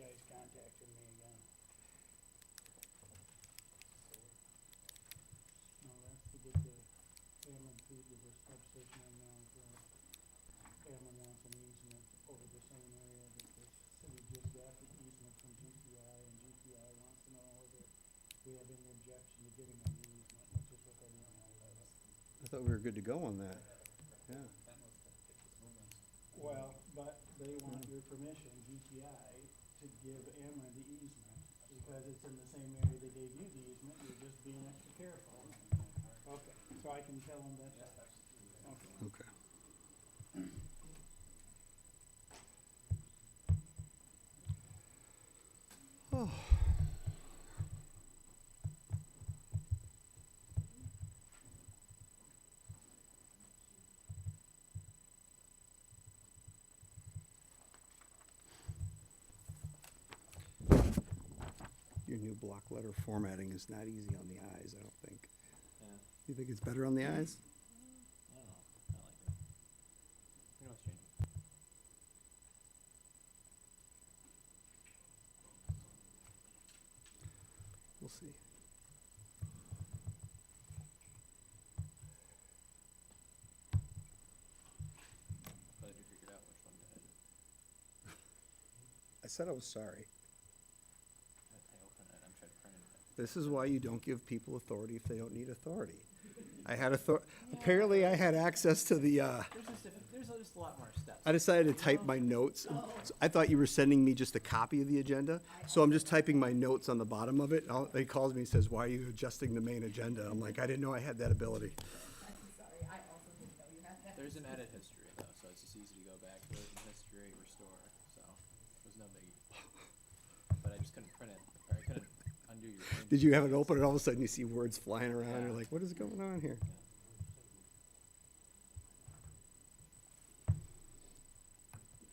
guys contacted me again. No, that's to get the Amlin feed to the substation on now. Amlin wants an easement over the same area that the city just got the easement from GTI, and GTI wants to know whether we have any objection to getting an easement, which is what they want to know. I thought we were good to go on that. Yeah. Well, but they want your permission, GTI, to give Amlin the easement, because it's in the same area they gave you the easement, you're just being extra careful. Okay, so I can tell them that. Okay. Okay. Oh. Your new block letter formatting is not easy on the eyes, I don't think. Yeah. You think it's better on the eyes? I don't know. I like it. You know what's changing? We'll see. Glad you figured out which one to edit. I said I was sorry. I open it. I'm trying to print it. This is why you don't give people authority if they don't need authority. I had apparently I had access to the, There's just a lot more steps. I decided to type my notes. So I thought you were sending me just a copy of the agenda, so I'm just typing my notes on the bottom of it. He calls me and says, "Why are you adjusting the main agenda?" I'm like, I didn't know I had that ability. I'm sorry, I also didn't know you had that. There's an edit history though, so it's just easy to go back to it in history, restore. So there's no biggie. But I just couldn't print it, or I couldn't undo your. Did you have it open and all of a sudden you see words flying around? Yeah. You're like, what is going on here? Yeah.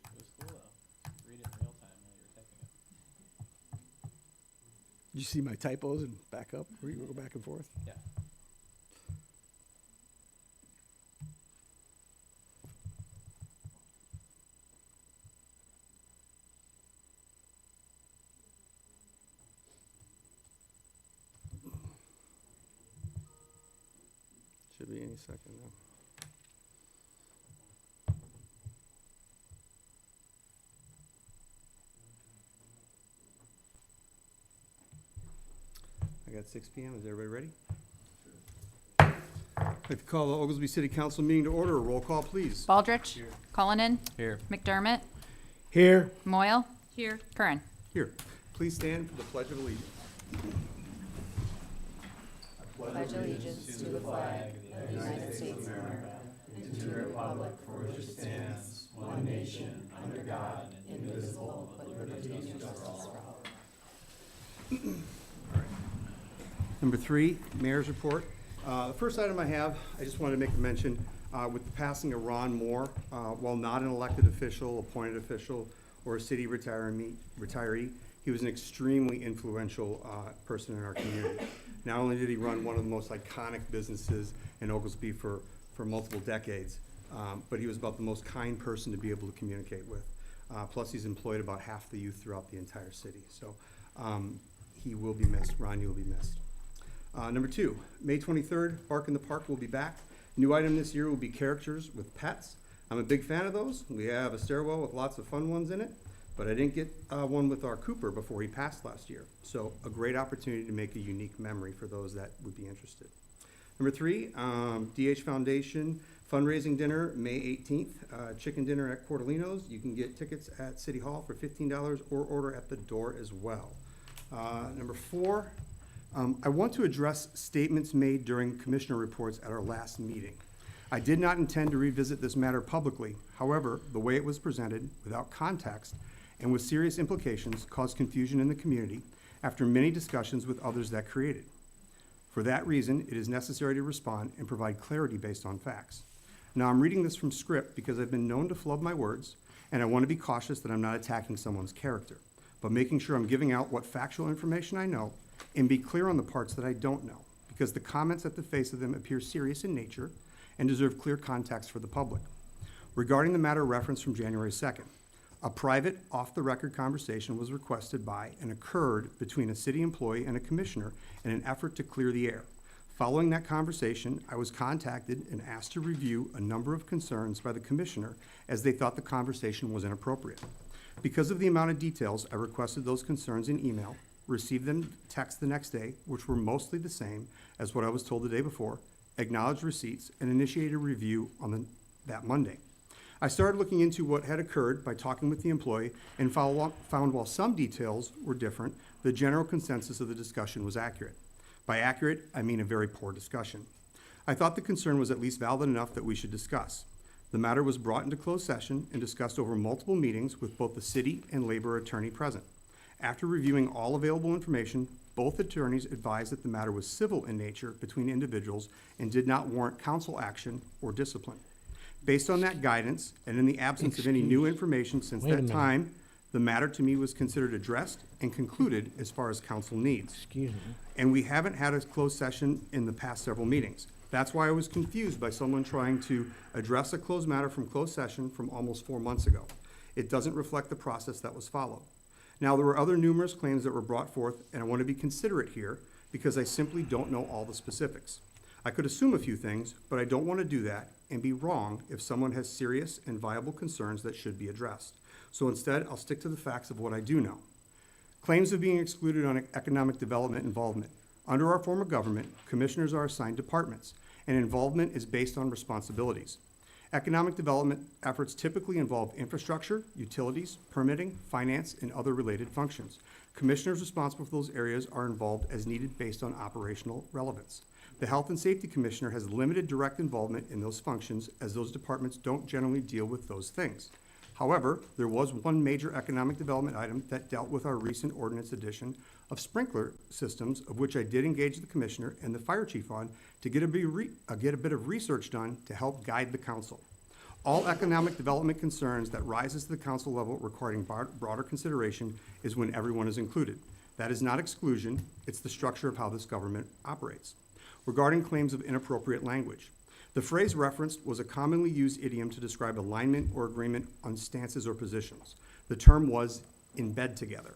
It was cool though. Read it in real time while you were typing it. Did you see my typos and back up? Where you go back and forth? Yeah. Should be any second now. I got 6 p.m. Is everybody ready? I'd like to call the Oglesby City Council meeting to order. Roll call, please. Baldridge. Cullinan. Here. McDermott. Here. Moyle. Here. Curran. Here. Please stand for the Pledge of Allegiance. Pledge allegiance to the flag of the United States of America and to the republic for which it stands, one nation, under God, indivisible, with liberty and justice for all. Number 3, Mayor's Report. The first item I have, I just wanted to make a mention, with the passing of Ron Moore, while not an elected official, appointed official, or a city retiree, he was an extremely influential person in our community. Not only did he run one of the most iconic businesses in Oglesby for multiple decades, but he was about the most kind person to be able to communicate with. Plus, he's employed about half the youth throughout the entire city. So he will be missed. Ron, you will be missed. Number 2, May 23rd, Bark in the Park will be back. New item this year will be characters with pets. I'm a big fan of those. We have a stairwell with lots of fun ones in it, but I didn't get one with our Cooper before he passed last year. So a great opportunity to make a unique memory for those that would be interested. Number 3, DH Foundation fundraising dinner, May 18th, chicken dinner at Cordelinos. You can get tickets at City Hall for $15 or order at the door as well. Number 4, I want to address statements made during commissioner reports at our last meeting. I did not intend to revisit this matter publicly. However, the way it was presented, without context, and with serious implications, caused confusion in the community after many discussions with others that created. For that reason, it is necessary to respond and provide clarity based on facts. Now, I'm reading this from script because I've been known to flub my words, and I want to be cautious that I'm not attacking someone's character, but making sure I'm giving out what factual information I know and be clear on the parts that I don't know, because the comments at the face of them appear serious in nature and deserve clear context for the public. Regarding the matter referenced from January 2nd, A private, off-the-record conversation was requested by and occurred between a city employee and a commissioner in an effort to clear the air. Following that conversation, I was contacted and asked to review a number of concerns by the commissioner as they thought the conversation was inappropriate. Because of the amount of details, I requested those concerns in email, received them text the next day, which were mostly the same as what I was told the day before, acknowledged receipts, and initiated a review on that Monday. I started looking into what had occurred by talking with the employee and found while some details were different, the general consensus of the discussion was accurate. By accurate, I mean a very poor discussion. I thought the concern was at least valid enough that we should discuss. The matter was brought into closed session and discussed over multiple meetings with both the city and labor attorney present. After reviewing all available information, both attorneys advised that the matter was civil in nature between individuals and did not warrant council action or discipline. Based on that guidance, and in the absence of any new information since Wait a that minute. time, the matter to me was considered addressed and concluded as far as council needs. Excuse me. And we haven't had a closed session in the past several meetings. That's why I was confused by someone trying to address a closed matter from closed session from almost 4 months ago. It doesn't reflect the process that was followed. Now, there were other numerous claims that were brought forth, and I want to be considerate here because I simply don't know all the specifics. I could assume a few things, but I don't want to do that and be wrong if someone has serious and viable concerns that should be addressed. So instead, I'll stick to the facts of what I do know. Claims of being excluded on economic development involvement. Under our form of government, commissioners are assigned departments, and involvement is based on responsibilities. Economic development efforts typically involve infrastructure, utilities, permitting, finance, and other related functions. Commissioners responsible for those areas are involved as needed based on operational relevance. The Health and Safety Commissioner has limited direct involvement in those functions as those departments don't generally deal with those things. However, there was one major economic development item that dealt with our recent ordinance edition of sprinkler systems, of which I did engage the commissioner and the fire chief on to get a bit of research done to help guide the council. All economic development concerns that rises to the council level requiring broader consideration is when everyone is included. That is not exclusion, it's the structure of how this government operates. Regarding claims of inappropriate language, the phrase referenced was a commonly used idiom to describe alignment or agreement on stances or positions. The term was in bed together.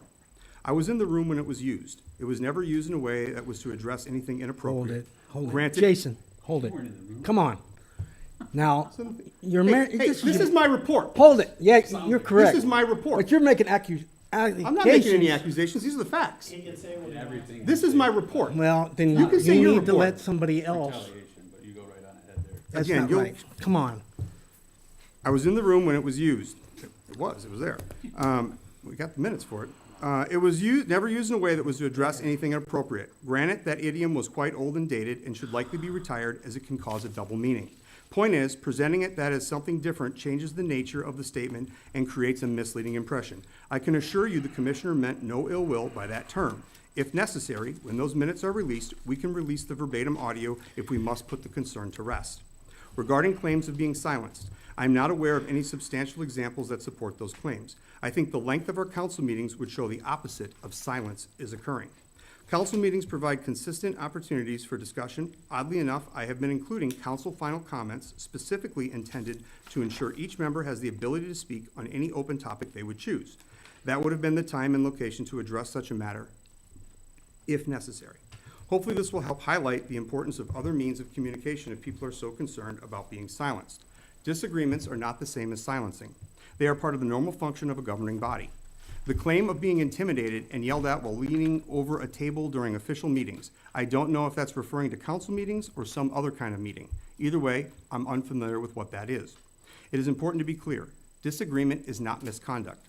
I was in the room when it was used. It was never used in a way that was to address anything inappropriate. Hold it. Granted- Jason, hold it. Come on. Now, you're Hey, married. hey, this is my report. Hold it. Yeah, you're correct. This is my report. But you're making accusations. I'm not making any accusations, these are the facts. He can say what he wants. This is my report. Well, then You can say you your need to report. let somebody else. But you go right on ahead there. That's Again, not you'll- right. Come on. I was in the room when it was used. It was there. We got the minutes for it. It was never used in a way that was to address anything inappropriate. Granted, that idiom was quite old and dated and should likely be retired as it can cause a double meaning. Point is, presenting it that as something different changes the nature of the statement and creates a misleading impression. I can assure you the commissioner meant no ill will by that term. If necessary, when those minutes are released, we can release the verbatim audio if we must put the concern to rest. Regarding claims of being silenced, I'm not aware of any substantial examples that support those claims. I think the length of our council meetings would show the opposite of silence is occurring. Council meetings provide consistent opportunities for discussion. Oddly enough, I have been including council final comments specifically intended to ensure each member has the ability to speak on any open topic they would choose. That would have been the time and location to address such a matter, if necessary. Hopefully, this will help highlight the importance of other means of communication if people are so concerned about being silenced. Disagreements are not the same as silencing. They are part of the normal function of a governing body. The claim of being intimidated and yelled at while leaning over a table during official meetings. I don't know if that's referring to council meetings or some other kind of meeting. Either way, I'm unfamiliar with what that is. It is important to be clear. Disagreement is not misconduct.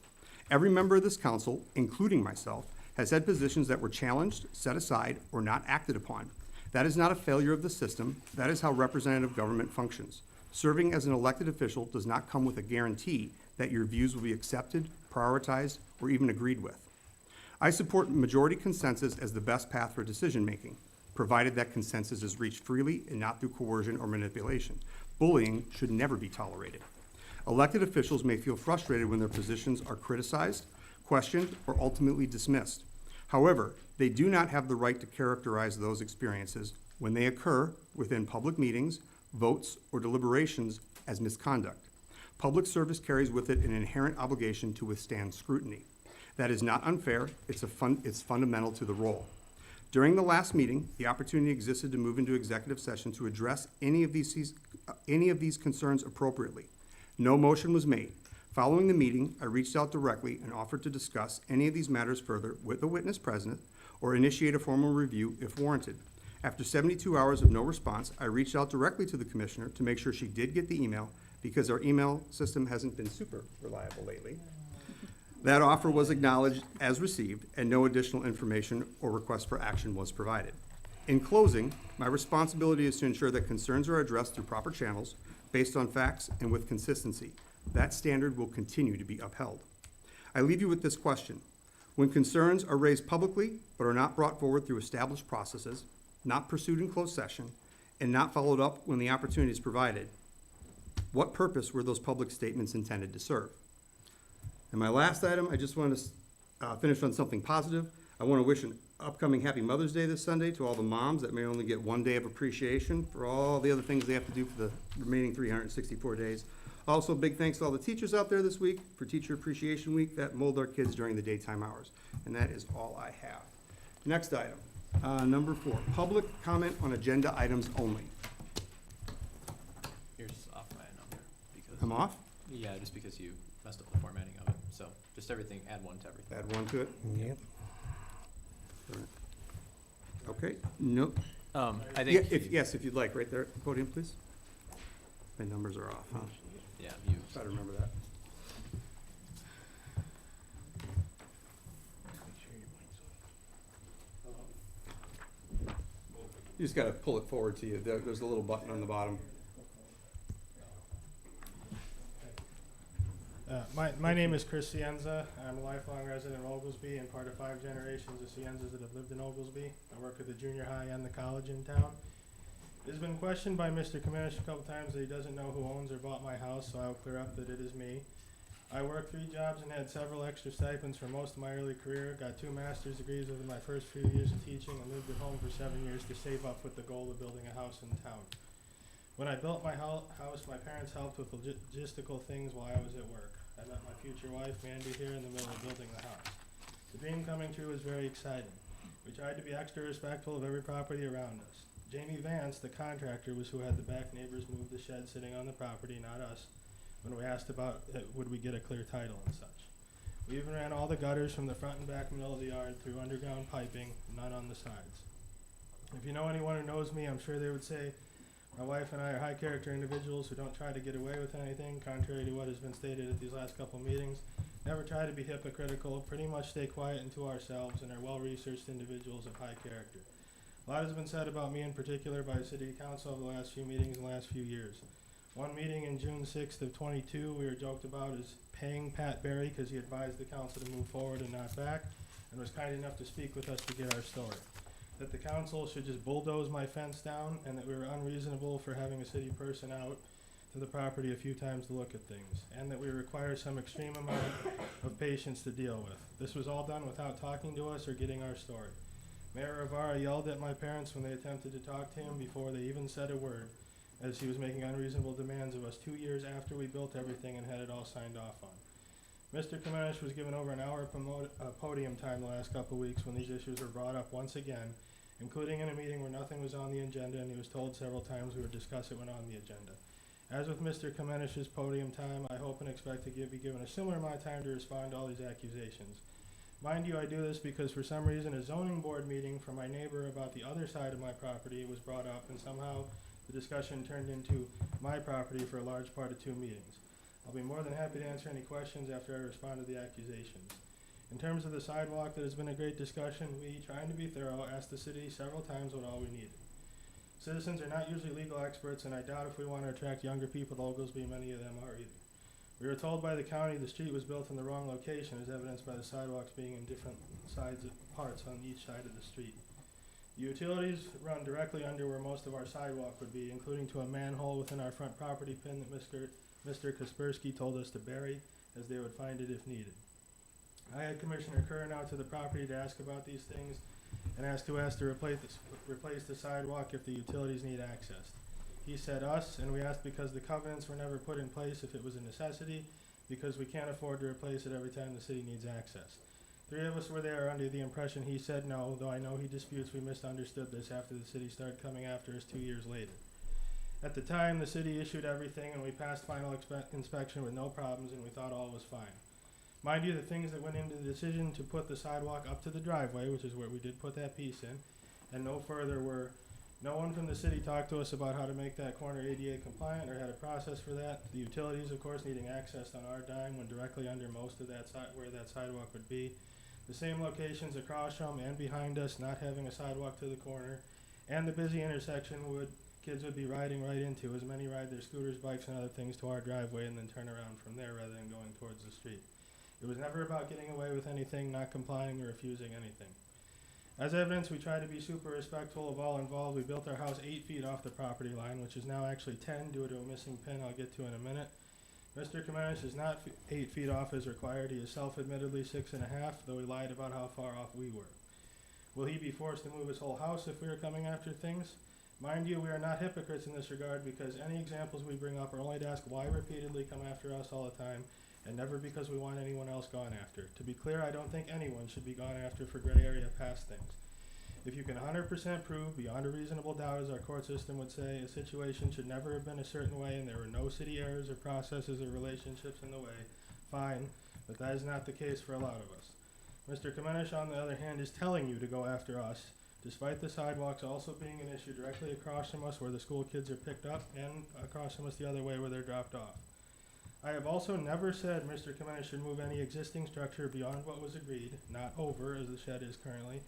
Every member of this council, including myself, has had positions that were challenged, set aside, or not acted upon. That is not a failure of the system. That is how representative government functions. Serving as an elected official does not come with a guarantee that your views will be accepted, prioritized, or even agreed with. I support majority consensus as the best path for decision-making, provided that consensus is reached freely and not through coercion or manipulation. Bullying should never be tolerated. Elected officials may feel frustrated when their positions are criticized, questioned, or ultimately dismissed. However, they do not have the right to characterize those experiences when they occur within public meetings, votes, or deliberations as misconduct. Public service carries with it an inherent obligation to withstand scrutiny. That is not unfair, it's fundamental to the role. During the last meeting, the opportunity existed to move into executive session to address any of these concerns appropriately. No motion was made. Following the meeting, I reached out directly and offered to discuss any of these matters further with the witness present or initiate a formal review if warranted. After 72 hours of no response, I reached out directly to the commissioner to make sure she did get the email because our email system hasn't been super reliable lately. That offer was acknowledged as received, and no additional information or request for action was provided. In closing, my responsibility is to ensure that concerns are addressed through proper channels, based on facts and with consistency. That standard will continue to be upheld. I leave you with this question. When concerns are raised publicly but are not brought forward through established processes, not pursued in closed session, and not followed up when the opportunity is provided, what purpose were those public statements intended to serve? And my last item, I just want to finish on something positive. I want to wish an upcoming Happy Mother's Day this Sunday to all the moms that may only get one day of appreciation for all the other things they have to do for the remaining 364 days. Also, big thanks to all the teachers out there this week for Teacher Appreciation Week that mold our kids during the daytime hours. And that is all I have. Next item, number 4, public comment on agenda items only. Yours is off by a number because. I'm off? Yeah, just because you messed up the formatting of it. So just everything, add 1 to everything. Add 1 to it? Yep. Okay, nope. I Yeah, think. yes, if you'd like, right there at the podium, please. My numbers are off, huh? Yeah, you. Try to remember that. You just gotta pull it forward to you. There's a little button on the bottom. My name is Chris Cienza. I'm a lifelong resident of Oglesby and part of 5 generations of Cienzas that have lived in Oglesby. I work at the junior high and the college in town. It's been questioned by Mr. Camenisch a couple times that he doesn't know who owns or bought my house, so I'll clear up that it is me. I worked 3 jobs and had several extra stipends for most of my early career, got 2 master's degrees within my first few years of teaching, and lived at home for 7 years to save up with the goal of building a house in town. When I built my house, my parents helped with logistical things while I was at work. I met my future wife, Mandy, here in the middle of building the house. The dream coming true was very exciting. We tried to be extra respectful of every property around us. Jamie Vance, the contractor, was who had the back neighbors move the shed sitting on the property, not us, when we asked about would we get a clear title and such. We even ran all the gutters from the front and back middle of the yard through underground piping, none on the sides. If you know anyone who knows me, I'm sure they would say my wife and I are high character individuals who don't try to get away with anything, contrary to what has been stated at these last couple meetings. Never try to be hypocritical, pretty much stay quiet and to ourselves, and are well-researched individuals of high character. A lot has been said about me in particular by the City Council over the last few meetings and the last few years. One meeting in June 6th of 22 we were joked about as paying Pat Berry because he advised the council to move forward and not back, and was kind enough to speak with us to get our story. That the council should just bulldoze my fence down, and that we were unreasonable for having a city person out to the property a few times to look at things, and that we require some extreme amount of patience to deal with. This was all done without talking to us or getting our story. Mayor Rivera yelled at my parents when they attempted to talk to him before they even said a word, as he was making unreasonable demands of us 2 years after we built everything and had it all signed off on. Mr. Camenisch was given over an hour of podium time the last couple weeks when these issues were brought up once again, including in a meeting where nothing was on the agenda, and he was told several times we would discuss it when on the agenda. As with Mr. Kamenisch's podium time, I hope and expect to be given a similar amount of time to respond to all these accusations. Mind you, I do this because for some reason a zoning board meeting for my neighbor about the other side of my property was brought up, and somehow the discussion turned into my property for a large part of 2 meetings. I'll be more than happy to answer any questions after I respond to the accusations. In terms of the sidewalk, that has been a great discussion. We, trying to be thorough, asked the city several times what all we needed. Citizens are not usually legal experts, and I doubt if we want to attract younger people to Oglesby, many of them are either. We were told by the county the street was built in the wrong location, as evidenced by the sidewalks being in different parts on each side of the street. The utilities run directly under where most of our sidewalk would be, including to a manhole within our front property pin that Mr. Kaspersky told us to bury, as they would find it if needed. I had Commissioner Curran out to the property to ask about these things and asked who has to replace the sidewalk if the utilities need access. He said us, and we asked because the covenants were never put in place if it was a necessity, because we can't afford to replace it every time the city needs access. 3 of us were there under the impression he said no, though I know he disputes we misunderstood this after the city started coming after us 2 years later. At the time, the city issued everything and we passed final inspection with no problems and we thought all was fine. Mind you, the things that went into the decision to put the sidewalk up to the driveway, which is where we did put that piece in, and no further were, no one from the city talked to us about how to make that corner ADA compliant or had a process for that. The utilities, of course, needing access on our dime when directly under most of that where that sidewalk would be. The same locations across from and behind us not having a sidewalk to the corner, and the busy intersection kids would be riding right into, as many ride their scooters, bikes, and other things to our driveway and then turn around from there rather than going towards the street. It was never about getting away with anything, not complying, or refusing anything. As evidence, we tried to be super respectful of all involved. We built our house 8 feet off the property line, which is now actually 10 due to a missing pin I'll get to in a minute. Mr. Kamenisch is not 8 feet off as required. He is self-admittedly 6.5, though he lied about how far off we were. Will he be forced to move his whole house if we are coming after things? Mind you, we are not hypocrites in this regard because any examples we bring up are only to ask why repeatedly come after us all the time, and never because we want anyone else gone after. To be clear, I don't think anyone should be gone after for gray area past things. If you can 100% prove beyond a reasonable doubt, as our court system would say, a situation should never have been a certain way and there were no city errors or processes or relationships in the way, fine, but that is not the case for a lot of us. Mr. Kamenisch, on the other hand, is telling you to go after us, despite the sidewalks also being an issue directly across from us where the school kids are picked up and across from us the other way where they're dropped off. I have also never said Mr. Kamenisch should move any existing structure beyond what was agreed, not over as the shed is currently,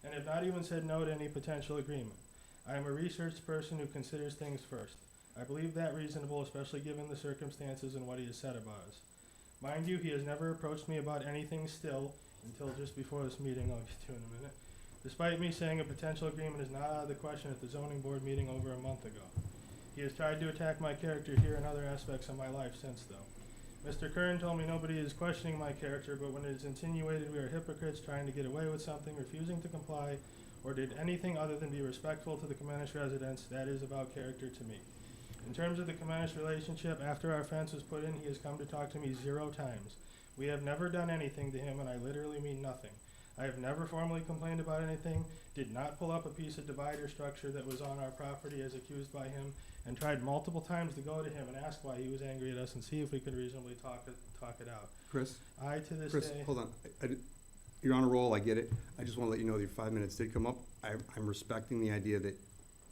and have not even said no to any potential agreement. I am a researched person who considers things first. I believe that reasonable, especially given the circumstances and what he has said about us. Mind you, he has never approached me about anything still, until just before this meeting I'll get to in a minute, despite me saying a potential agreement is not out of the question at the zoning board meeting over a month ago. He has tried to attack my character here and other aspects of my life since, though. Mr. Curran told me nobody is questioning my character, but when it is insinuated we are hypocrites trying to get away with something, refusing to comply, or did anything other than be respectful to the Kamenisch residents, that is about character to me. In terms of the Kamenisch relationship, after our fence was put in, he has come to talk to me 0 times. We have never done anything to him, and I literally mean nothing. I have never formally complained about anything, did not pull up a piece of divider structure that was on our property as accused by him, and tried multiple times to go to him and ask why he was angry at us and see if we could reasonably talk it out. Chris? I, to this Chris, day... hold on. You're on a roll, I get it. I just want to let you know that your 5 minutes did come up. I'm respecting the idea that,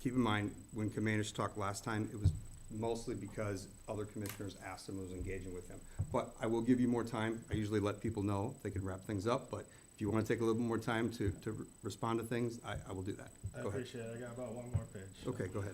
keep in mind, when Kamenisch talked last time, it was mostly because other commissioners asked him and was engaging with him. But I will give you more time. I usually let people know if they can wrap things up, but if you want to take a little bit more time to respond to things, I will do that. I appreciate it. I got about 1 more page. So. Okay, go ahead.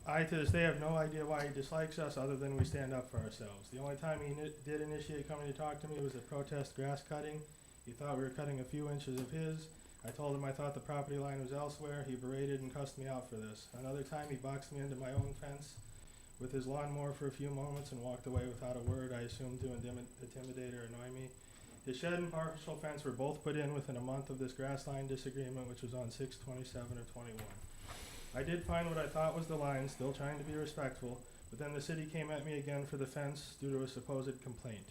I, to this day, have no idea why he dislikes us other than we stand up for ourselves. The only time he did initiate coming to talk to me was at protest grass cutting. He thought we were cutting a few inches of his. I told him I thought the property line was elsewhere. He berated and cussed me out for this. Another time, he boxed me into my own fence with his lawnmower for a few moments and walked away without a word, I assumed to intimidate or annoy me. His shed and partial fence were both put in within a month of this grass line disagreement, which was on 6/27 of 21. I did find what I thought was the line, still trying to be respectful, but then the city came at me again for the fence due to a supposed complaint.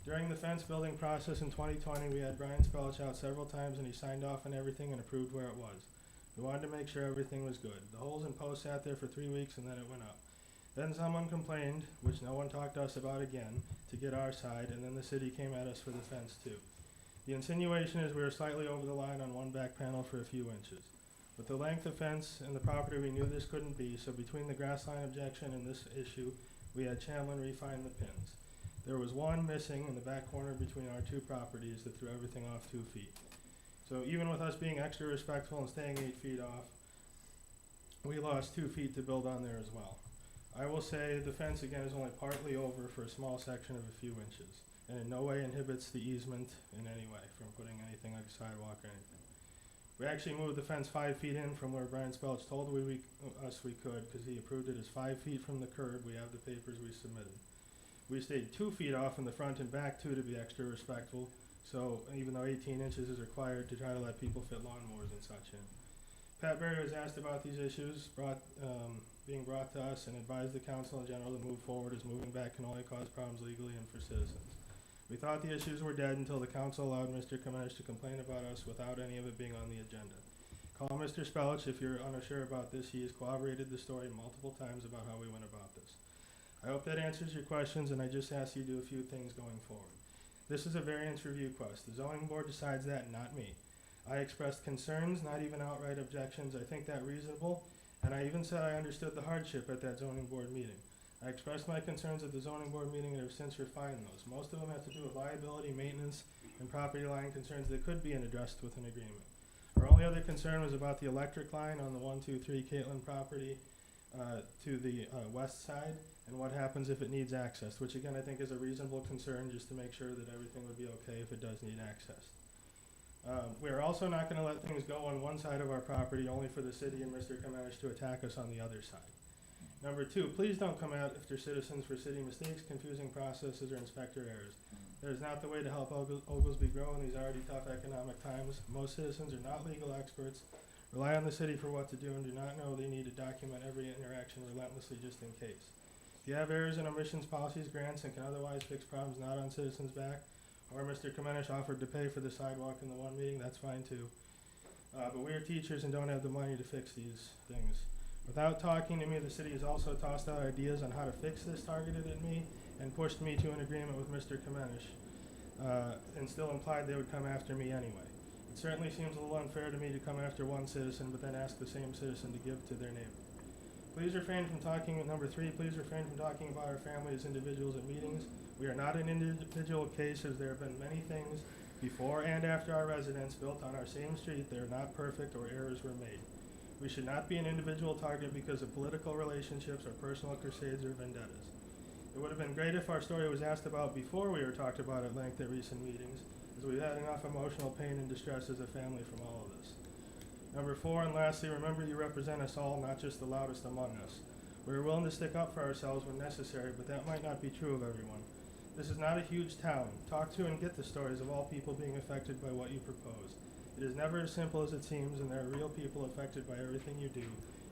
During the fence building process in 2020, we had Brian Spelch out several times and he signed off on everything and approved where it was. We wanted to make sure everything was good. The holes and posts sat there for 3 weeks and then it went up. Then someone complained, which no one talked to us about again, to get our side, and then the city came at us for the fence too. The insinuation is we were slightly over the line on one back panel for a few inches. With the length of fence and the property, we knew this couldn't be, so between the grass line objection and this issue, we had Chamlin refine the pins. There was one missing in the back corner between our 2 properties that threw everything off 2 feet. So even with us being extra respectful and staying 8 feet off, we lost 2 feet to build on there as well. I will say the fence again is only partly over for a small section of a few inches, and in no way inhibits the easement in any way from putting anything like a sidewalk or anything. We actually moved the fence 5 feet in from where Brian Spelch told us we could, because he approved it as 5 feet from the curb. We have the papers we submitted. We stayed 2 feet off in the front and back too to be extra respectful, so even though 18 inches is required to try to let people fit lawnmowers and such in. Pat Berry was asked about these issues, brought being brought to us and advise the council in general to move forward, as moving back can only cause problems legally and for citizens. We thought the issues were dead until the council allowed Mr. CAMENISCH to complain about us without any of it being on the agenda. Call Mr. Spelich if you're unsure about this. He has corroborated the story multiple times about how we went about this. I hope that answers your questions, and I just ask you to do a few things going forward. This is a variance review request. The zoning board decides that, not me. I expressed concerns, not even outright objections. I think that reasonable, and I even said I understood the hardship at that zoning board meeting. I expressed my concerns at the zoning board meeting and have since refined those. Most of them have to do with liability, maintenance, and property line concerns that could be addressed with an agreement. Our only other concern was about the electric line on the 123 Caitlin property to the west side, and what happens if it needs access, which again I think is a reasonable concern, just to make sure that everything would be okay if it does need access. We are also not going to let things go on one side of our property only for the city and Mr. CAMENISCH to attack us on the other side. Number two, please don't come out after citizens for city mistakes, confusing processes, or inspector errors. That is not the way to help Oglesby grow in these already tough economic times. Most citizens are not legal experts, rely on the city for what to do, and do not know they need to document every interaction relentlessly just in case. If you have errors in omissions, policies, grants, and can otherwise fix problems not on citizens' back, or Mr. CAMENISCH offered to pay for the sidewalk in the one meeting, that's fine too. But we are teachers and don't have the money to fix these things. Without talking to me, the city has also tossed out ideas on how to fix this targeted at me and pushed me to an agreement with Mr. CAMENISCH and still implied they would come after me anyway. It certainly seems a little unfair to me to come after one citizen but then ask the same citizen to give to their neighbor. Please refrain from talking, number three, please refrain from talking about our family as individuals at meetings. We are not an individual case, as there have been many things before and after our residents built on our same street that are not perfect or errors were made. We should not be an individual target because of political relationships or personal crusades or vendettas. It would have been great if our story was asked about before we were talked about at length at recent meetings, as we've had enough emotional pain and distress as a family from all of this. Number four, and lastly, remember you represent us all, not just the loudest among us. We are willing to stick up for ourselves when necessary, but that might not be true of everyone. This is not a huge town. Talk to and get the stories of all people being affected by what you propose. It is never as simple as it seems, and there are real people affected by everything you do,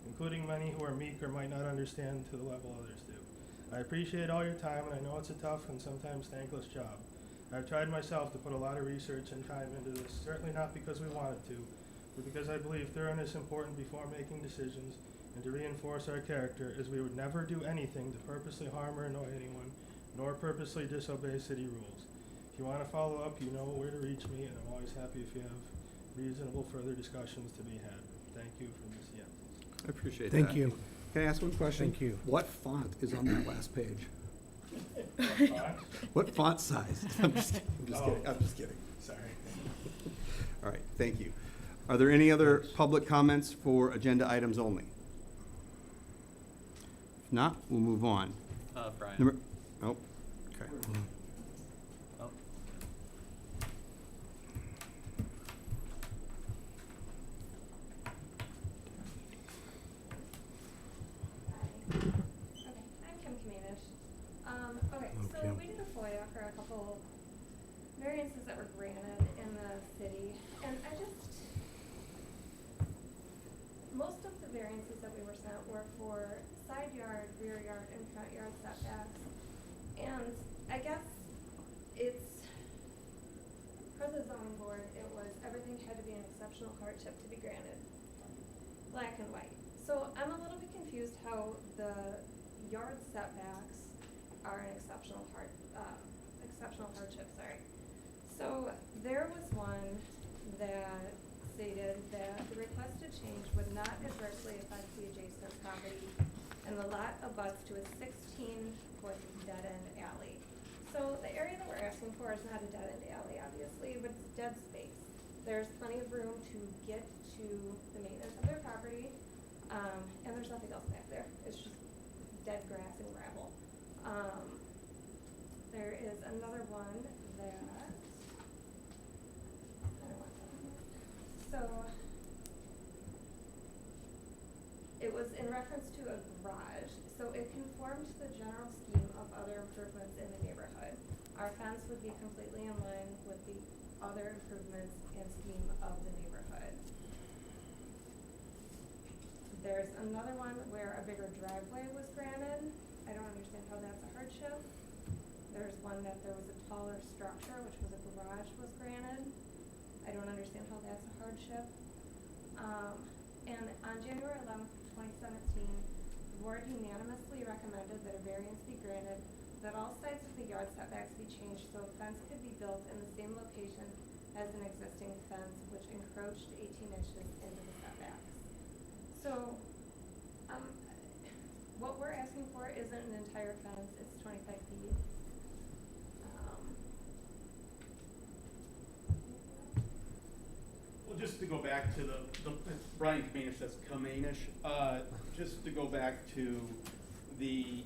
including many who are meek or might not understand to the level others do. I appreciate all your time, and I know it's a tough and sometimes thankless job. I've tried myself to put a lot of research and time into this, certainly not because we wanted to, but because I believe thoroughness is important before making decisions and to reinforce our character, as we would never do anything to purposely harm or annoy anyone, nor purposely disobey city rules. If you want to follow up, you know where to reach me, and I'm always happy if you have reasonable further discussions to be had. Thank you from Ms. Yep. I appreciate that. Thank you. Can I ask one question? Thank you. What font is on that last page? Fine? What font size? I'm just kidding. I'm just kidding. Sorry. All right, thank you. Are there any other public comments for agenda items only? If not, we'll move on. Brian. Oh, okay. Oh. Okay, I'm CAMENISCH. Okay, so Okay. we did a FOIA for a couple variances that were granted in the city, and most of the variances that we were sent were for side yard, rear yard, and front yard setbacks. And I guess it's, for the zoning board, it was everything had to be an exceptional hardship to be granted, black and white. So I'm a little bit confused how the yard setbacks are an exceptional hardship, sorry. So there was one that stated that the requested change would not adversely affect the adjacent property, and the lot abuts to a 16-foot dead-end alley. So the area that we're asking for is not a dead-end alley, obviously, but it's dead space. There's plenty of room to get to the maintenance of their property, and there's nothing else back there. It's just dead grass and gravel. There is another one that, I don't want that one. So, it was in reference to a garage, so it conformed to the general scheme of other improvements in the neighborhood. Our fence would be completely in line with the other improvements and scheme of the neighborhood. There's another one where a bigger driveway was granted. I don't understand how that's a hardship. There's one that there was a taller structure, which was a garage, was granted. I don't understand how that's a hardship. And on January 11th, 2017, the board unanimously recommended that a variance be granted, that all sides of the yard setbacks be changed so a fence could be built in the same location as an existing fence, which encroached 18 inches into the setbacks. So, what we're asking for isn't an entire fence, it's 25 feet. Well, just to go back to it's Brian CAMENISCH, that's CAMENISCH. Just to go back to the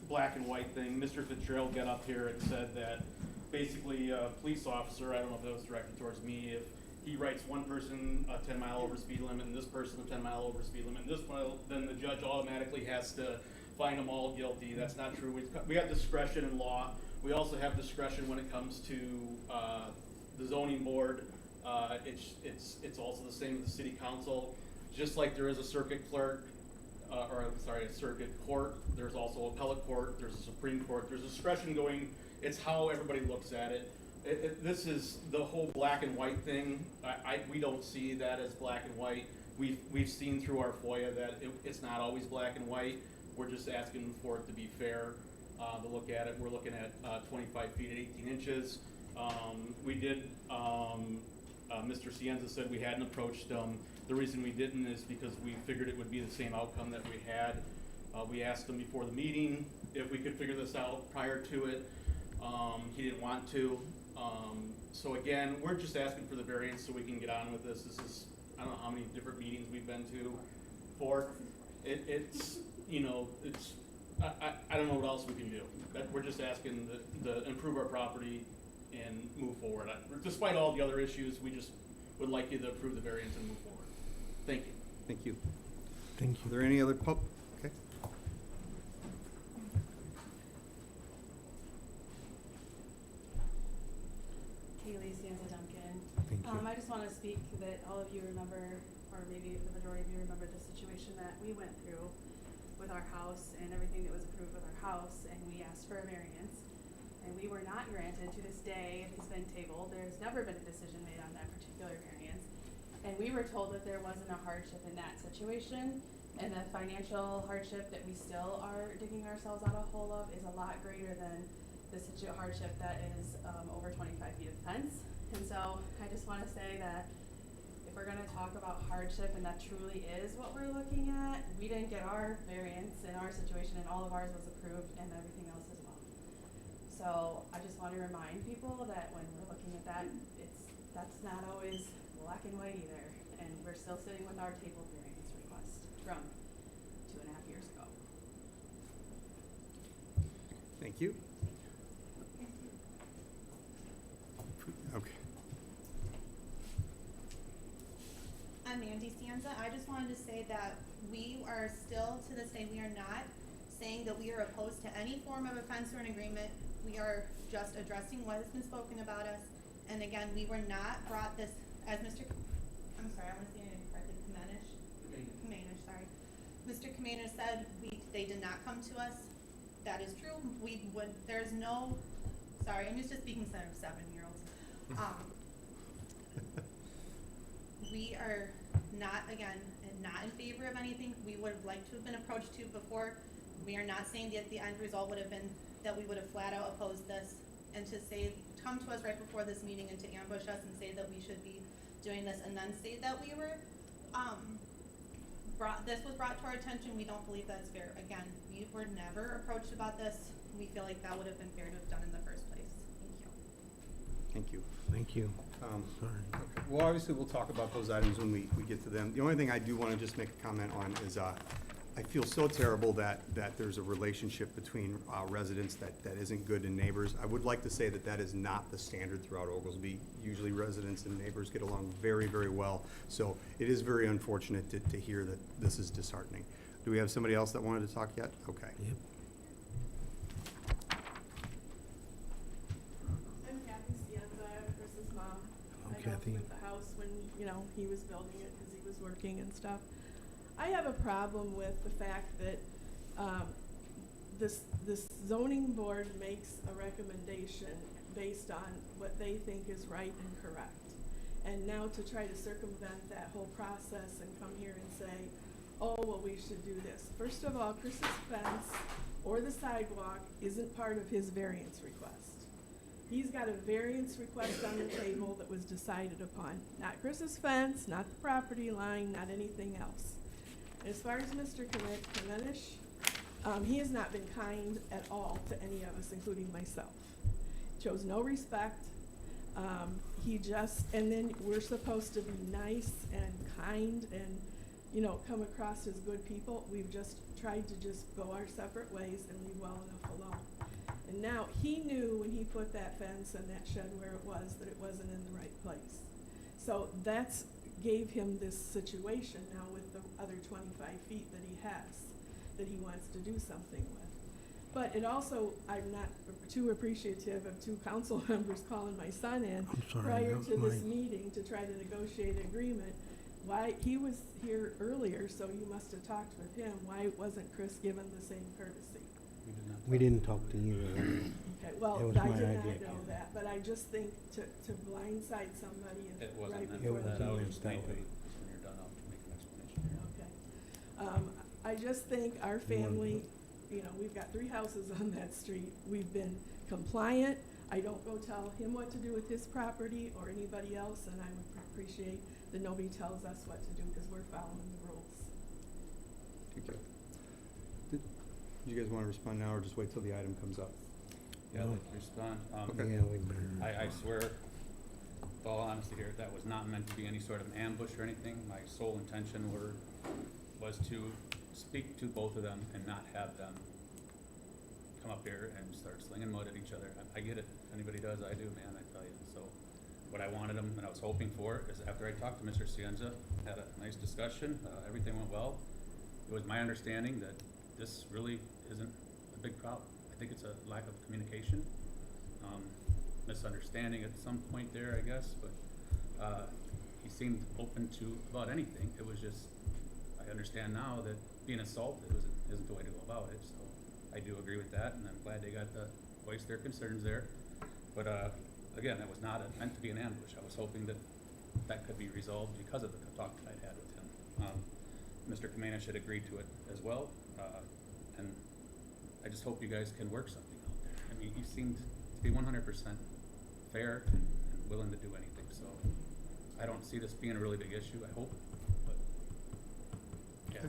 black and white thing, Mr. Fitzgerald got up here and said that basically a police officer, I don't know if that was directed towards me, if he writes one person a 10-mile over speed limit and this person a 10-mile over speed limit and this one, then the judge automatically has to find them all guilty. That's not true. We have discretion in law. We also have discretion when it comes to the zoning board. It's also the same with the city council. Just like there is a circuit clerk, a circuit court, there's also appellate court, there's a Supreme Court, there's discretion going, it's how everybody looks at it. This is the whole black and white thing. We don't see that as black and white. We've seen through our FOIA that it's not always black and white. We're just asking for it to be fair to look at it. We're looking at 25 feet at 18 inches. We did, Mr. Cienza said we hadn't approached them. The reason we didn't is because we figured it would be the same outcome that we had. We asked him before the meeting if we could figure this out prior to it. He didn't want to. So again, we're just asking for the variance so we can get on with this. This is, I don't know how many different meetings we've been to. 4. It's, you know, it's, I don't know what else we can do. We're just asking to improve our property and move forward. Despite all the other issues, we just would like you to approve the variance and move forward. Thank you. Thank you. Thank Are there any other okay. Kaylee Cienza Duncan. Thank you. I just want to speak that all of you remember, or maybe the majority of you remember the situation that we went through with our house and everything that was approved with our house, and we asked for a variance, and we were not granted. To this day, it's been tabled. There's never been a decision made on that particular variance, and we were told that there wasn't a hardship in that situation, and the financial hardship that we still are digging ourselves out a hole of is a lot greater than the hardship that is over 25 feet of fence. And so I just want to say that if we're going to talk about hardship, and that truly is what we're looking at, we didn't get our variance in our situation, and all of ours was approved and everything else as well. So I just want to remind people that when we're looking at that, that's not always black and white either. And we're still sitting with our table variance request from 2.5 years ago. Thank you. Okay. I'm Mandy Cienza. I just wanted to say that we are still, to this day, we are not saying that we are opposed to any form of a fence or an agreement. We are just addressing what has been spoken about us. And again, we were not brought this, as I'm sorry, I want to say it correctly, CAMENISCH, sorry. Mr. CAMENISCH said they did not come to us. That is true. There's no, sorry, I'm used to speaking to 7-year-olds. We are not, again, not in favor of anything. We would have liked to have been approached to before. We are not saying that the end result would have been that we would have flat out opposed this, and to say, come to us right before this meeting and to ambush us and say that we should be doing this, and then say that we were, this was brought to our attention. We don't believe that's fair. Again, we were never approached about this. We feel like that would have been fair to have done in the first place. Thank you. Thank you. Thank you. Sorry. Okay. Well, obviously, we'll talk about those items when we get to them. The only thing I do want to just make a comment on is I feel so terrible that there's a relationship between residents that isn't good in neighbors. I would like to say that is not the standard throughout Oglesby. Usually residents and neighbors get along very, very well. So it is very unfortunate to hear that this is disheartening. Do we have somebody else that wanted to talk yet? Okay. Yep. I'm Kathy Cienza, Chris's mom. Hello, I Kathy. helped with the house when, he was building it because he was working and stuff. I have a problem with the fact that this zoning board makes a recommendation based on what they think is right and correct. And now to try to circumvent that whole process and come here and say, oh, well, we should do this. First of all, Chris's fence or the sidewalk isn't part of his variance request. He's got a variance request on the table that was decided upon. Not Chris's fence, not the property line, not anything else. As far as Mr. CAMENISCH, he has not been kind at all to any of us, including myself. Shows no respect. And then we're supposed to be nice and kind and, you know, come across as good people. We've just tried to just go our separate ways and leave well enough alone. And now he knew when he put that fence and that shed where it was that it wasn't in the right place. So that's gave him this situation now with the other 25 feet that he has, that he wants to do something with. But it also, I'm not too appreciative of two council members calling my son in prior to this meeting to try to negotiate an agreement. Why, he was here earlier, so you must have talked with him. Why wasn't Chris given the same courtesy? We didn't talk to you. Okay, well, It was I my did not idea. know that, but I just think to blindside somebody and It wasn't right meant before for the that. I'll meeting. explain to you when you're done. I'll make an explanation. Okay. I just think our family, you know, we've got 3 houses on that street. We've been compliant. I don't go tell him what to do with his property or anybody else, and I would appreciate that nobody tells us what to do because we're following the rules. Thank you. Do you guys want to respond now or just wait till the item comes up? Yeah, I'd like to respond. Okay. Yeah, we better. I swear, with all honesty here, that was not meant to be any sort of ambush or anything. My sole intention was to speak to both of them and not have them come up here and start slinging mud at each other. I get it. If anybody does, I do, man, I tell you. So what I wanted them and I was hoping for is after I talked to Mr. Cienza, had a nice discussion, everything went well. It was my understanding that this really isn't a big problem. I think it's a lack of communication, misunderstanding at some point there, I guess, but he seemed open to about anything. It was just, I understand now that being assaulted isn't the way to go about it, so I do agree with that, and I'm glad they got to voice their concerns there. But again, that was not meant to be an ambush. I was hoping that that could be resolved because of the talk that I'd had with him. Mr. CAMENISCH had agreed to it as well, and I just hope you guys can work something out there. I mean, he seemed to be 100% fair and willing to do anything, so I don't see this being a really big issue, I hope, but, yeah.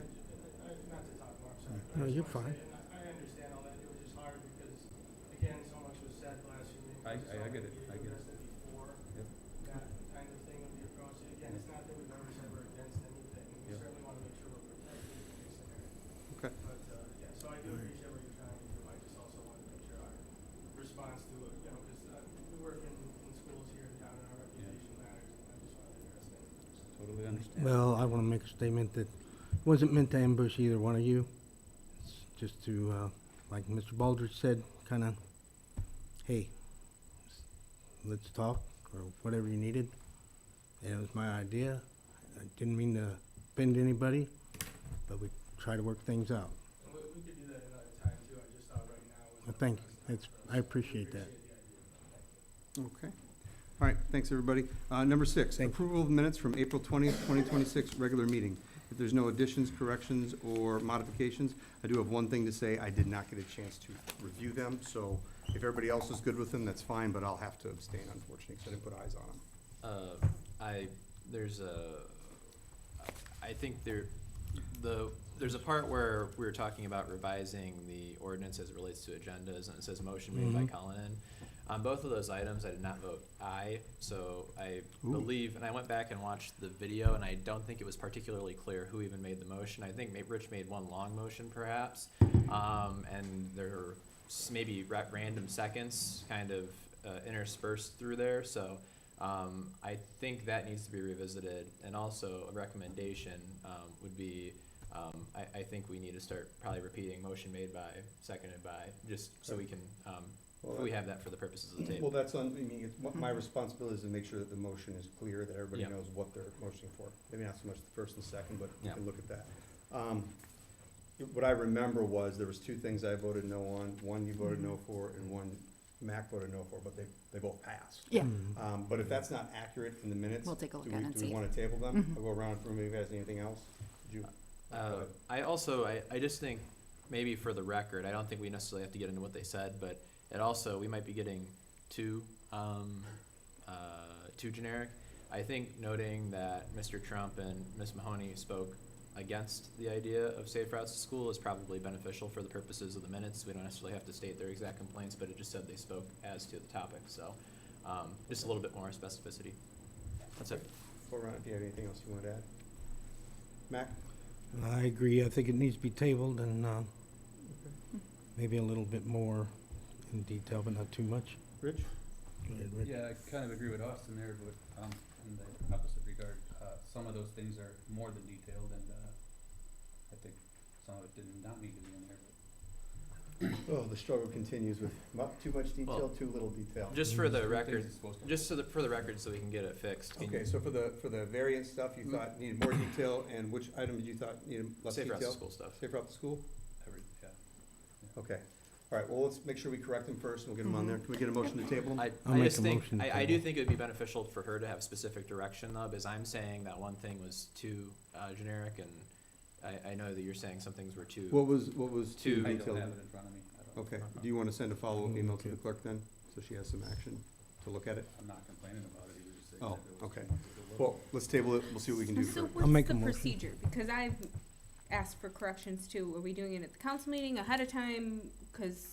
Not to talk more, sorry. No, I just you're wanna fine. say, and I understand all that. It was just hard because, again, so much was said last year. I get it, I get it. Before Yep. that kind of thing would be approached. Again, it's not that we've ever said we're against anything. We Yep. certainly want to make sure we're protecting the commissioner. Okay. But, yeah, so I do appreciate what you're trying to do. I just also want to make sure our response to it, you know, because we work in schools here in town and our reputation matters. And I just wanted to address that. Totally understand. Well, I want to make a statement that it wasn't meant to ambush either one of you. It's just to, like Mr. Baldridge said, kind of, hey, let's talk, or whatever you needed. And it was my idea. I didn't mean to offend anybody, but we try to work things out. And we could do that another time too. I just thought right now was. Well, thank you. I appreciate that. Okay. All right, thanks, everybody. Number 6, Thank you. approval of minutes from April 20th, 2026, regular meeting. If there's no additions, corrections, or modifications, I do have one thing to say. I did not get a chance to review them, so if everybody else is good with them, that's fine, but I'll have to abstain, unfortunately, because I didn't put eyes on them. I think there's a part where we were talking about revising the ordinance as it relates to agendas, and it says motion made by Cullinan. On both of those items, I did not vote aye, so I believe, and I went back and watched the video, and I don't think it was particularly clear who even made the motion. I think Rich made one long motion perhaps, and there were maybe random seconds kind of interspersed through there, so I think that needs to be revisited. And also a recommendation would be, I think we need to start probably repeating motion made by, seconded by, just so we can, we have that for the purposes of the table. Well, that's I mean, it's my responsibility is to make sure that the motion is clear, that everybody Yeah. knows what they're motioning for. Maybe not so much the first and second, but we Yeah. can look at that. What I remember was there was two things I voted no on. One you voted no for, and one Mac voted no for, but they both passed. Yeah. But if that's not accurate in the minutes. We'll take a look do at we- it and Do we see. wanna table them? Mhm. I'll go around for you guys, anything else? Did you? I just think, maybe for the record, I don't think we necessarily have to get into what they said, but it also, we might be getting too generic. I think noting that Mr. Trump and Ms. Mahoney spoke against the idea of safe routes to school is probably beneficial for the purposes of the minutes. We don't necessarily have to state their exact complaints, but it just said they spoke as to the topic, so, just a little bit more specificity. That's it. Go around, if you have anything else you wanted to add? Mac? I agree. I think it needs to be tabled and, maybe a little bit more in detail, but not too much. Rich? Go ahead, Rick. Yeah, I kind of agree with Austin there, but, in the opposite regard, some of those things are more than detailed, and, I think some of it did not need to be in there, but. Oh, the struggle continues with too much detail, Well, too little detail. Just for the Things record, it's supposed to- just for the record, so we can get it fixed. can Okay, you- so for the variance stuff, you thought needed more detail, and which item did you thought needed less Safe detail? routes to school stuff. Safe route to school? Yeah. Okay. All right, well, let's make sure we correct them first, and we'll get them on there. Can we get a motion to table them? I'll I make just a think, motion to I do table. think it would be beneficial for her to have specific direction though, because I'm saying that one thing was too, generic, and I know that you're saying some things were too. What was too I don't detailed? have it in front of me. I don't- Okay, do you wanna send a follow-up email to Okay. the clerk then, so she has some action to look at it? I'm not complaining about it, he was just saying Oh, that there was okay. too much of the Well, let's table it, we'll see what we can do So for. I'll make what's a the motion. procedure? Because I've asked for corrections too. Are we doing it at the council meeting ahead of time? Cause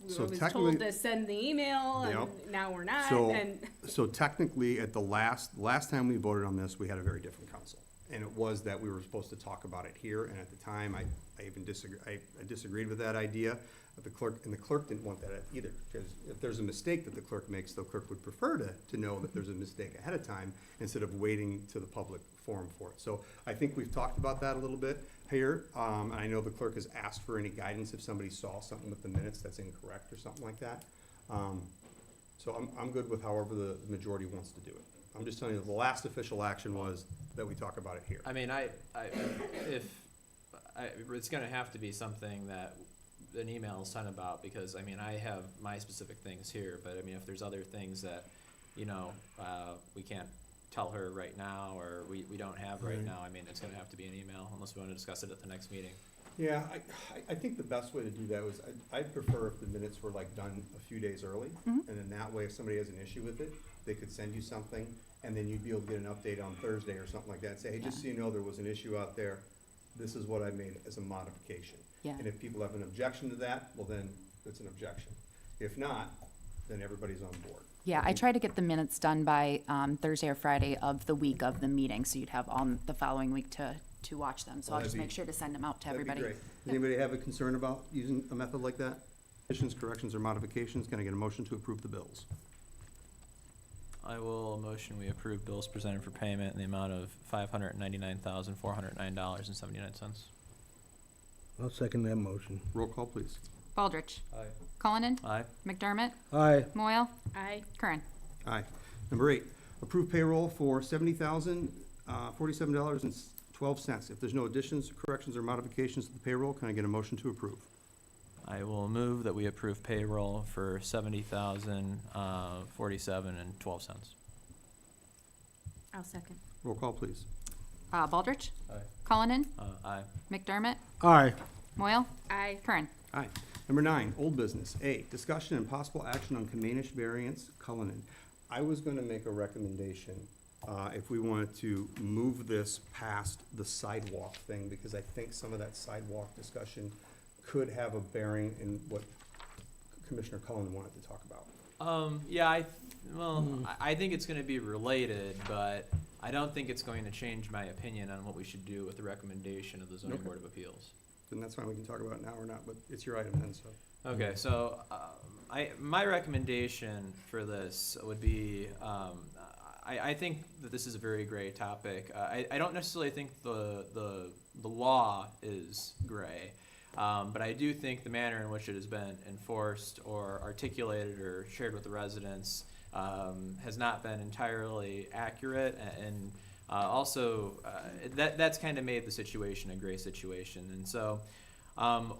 we So were always technically- told to send the email Yep. and now we're not, So- and. So technically, at the last time we voted on this, we had a very different council. And it was that we were supposed to talk about it here, and at the time, I even disagreed with that idea. The clerk didn't want that either, because if there's a mistake that the clerk makes, the clerk would prefer to know that there's a mistake ahead of time, instead of waiting to the public forum for it. So I think we've talked about that a little bit here, and I know the clerk has asked for any guidance if somebody saw something with the minutes that's incorrect or something like that. So I'm good with however the majority wants to do it. I'm just telling you, the last official action was that we talk about it here. I mean, it's gonna have to be something that an email is sent about, because, I mean, I have my specific things here, but I mean, if there's other things that, you know, we can't tell her right now, or we don't have right Right. now, I mean, it's gonna have to be an email, unless we wanna discuss it at the next meeting. Yeah, I think the best way to do that was, I'd prefer if the minutes were like done a few days early. Mhm. And then that way, if somebody has an issue with it, they could send you something, and then you'd be able to get an update on Thursday or something like that. Say, hey, just so you know, there was an issue out there. This is what I made as a modification. Yeah. And if people have an objection to that, well, then it's an objection. If not, then everybody's on board. Yeah, I try to get the minutes done by Thursday or Friday of the week of the meeting, so you'd have all the following week to watch them. So Well, I'll just that'd be- make sure to send them out to That'd be everybody. great. Does anybody have a concern about using a method like that? Additions, corrections, or modifications? Can I get a motion to approve the bills? I will motion we approve bills presented for payment in the amount of $599,409.79. I'll second that motion. Roll call, please. Baldridge. Aye. Cullinan. Aye. McDermott. Aye. Moyle. Aye. Curran. Aye. Number 8, approve payroll for $70,047.12. If there's no additions, corrections, or modifications to the payroll, can I get a motion to approve? I will move that we approve payroll for $70,047.12. I'll second. Roll call, please. Baldridge. Aye. Cullinan. Aye. McDermott. Aye. Moyle. Aye. Curran. Aye. Number 9, old business. A, discussion and possible action on CAMENISCH variance, CULLINAN. I was gonna make a recommendation, if we wanted to move this past the sidewalk thing, because I think some of that sidewalk discussion could have a bearing in what Commissioner Cullinan wanted to talk about. Yeah, I think it's gonna be related, but I don't think it's going to change my opinion on what we should do with the recommendation of the zoning Okay. board of appeals. Then that's fine, we can talk about it now or not, but it's your item then, so. Okay, so, my recommendation for this would be, I think that this is a very gray topic. I don't necessarily think the law is gray, but I do think the manner in which it has been enforced or articulated or shared with the residents has not been entirely accurate, and That's kind of made the situation a gray situation. And so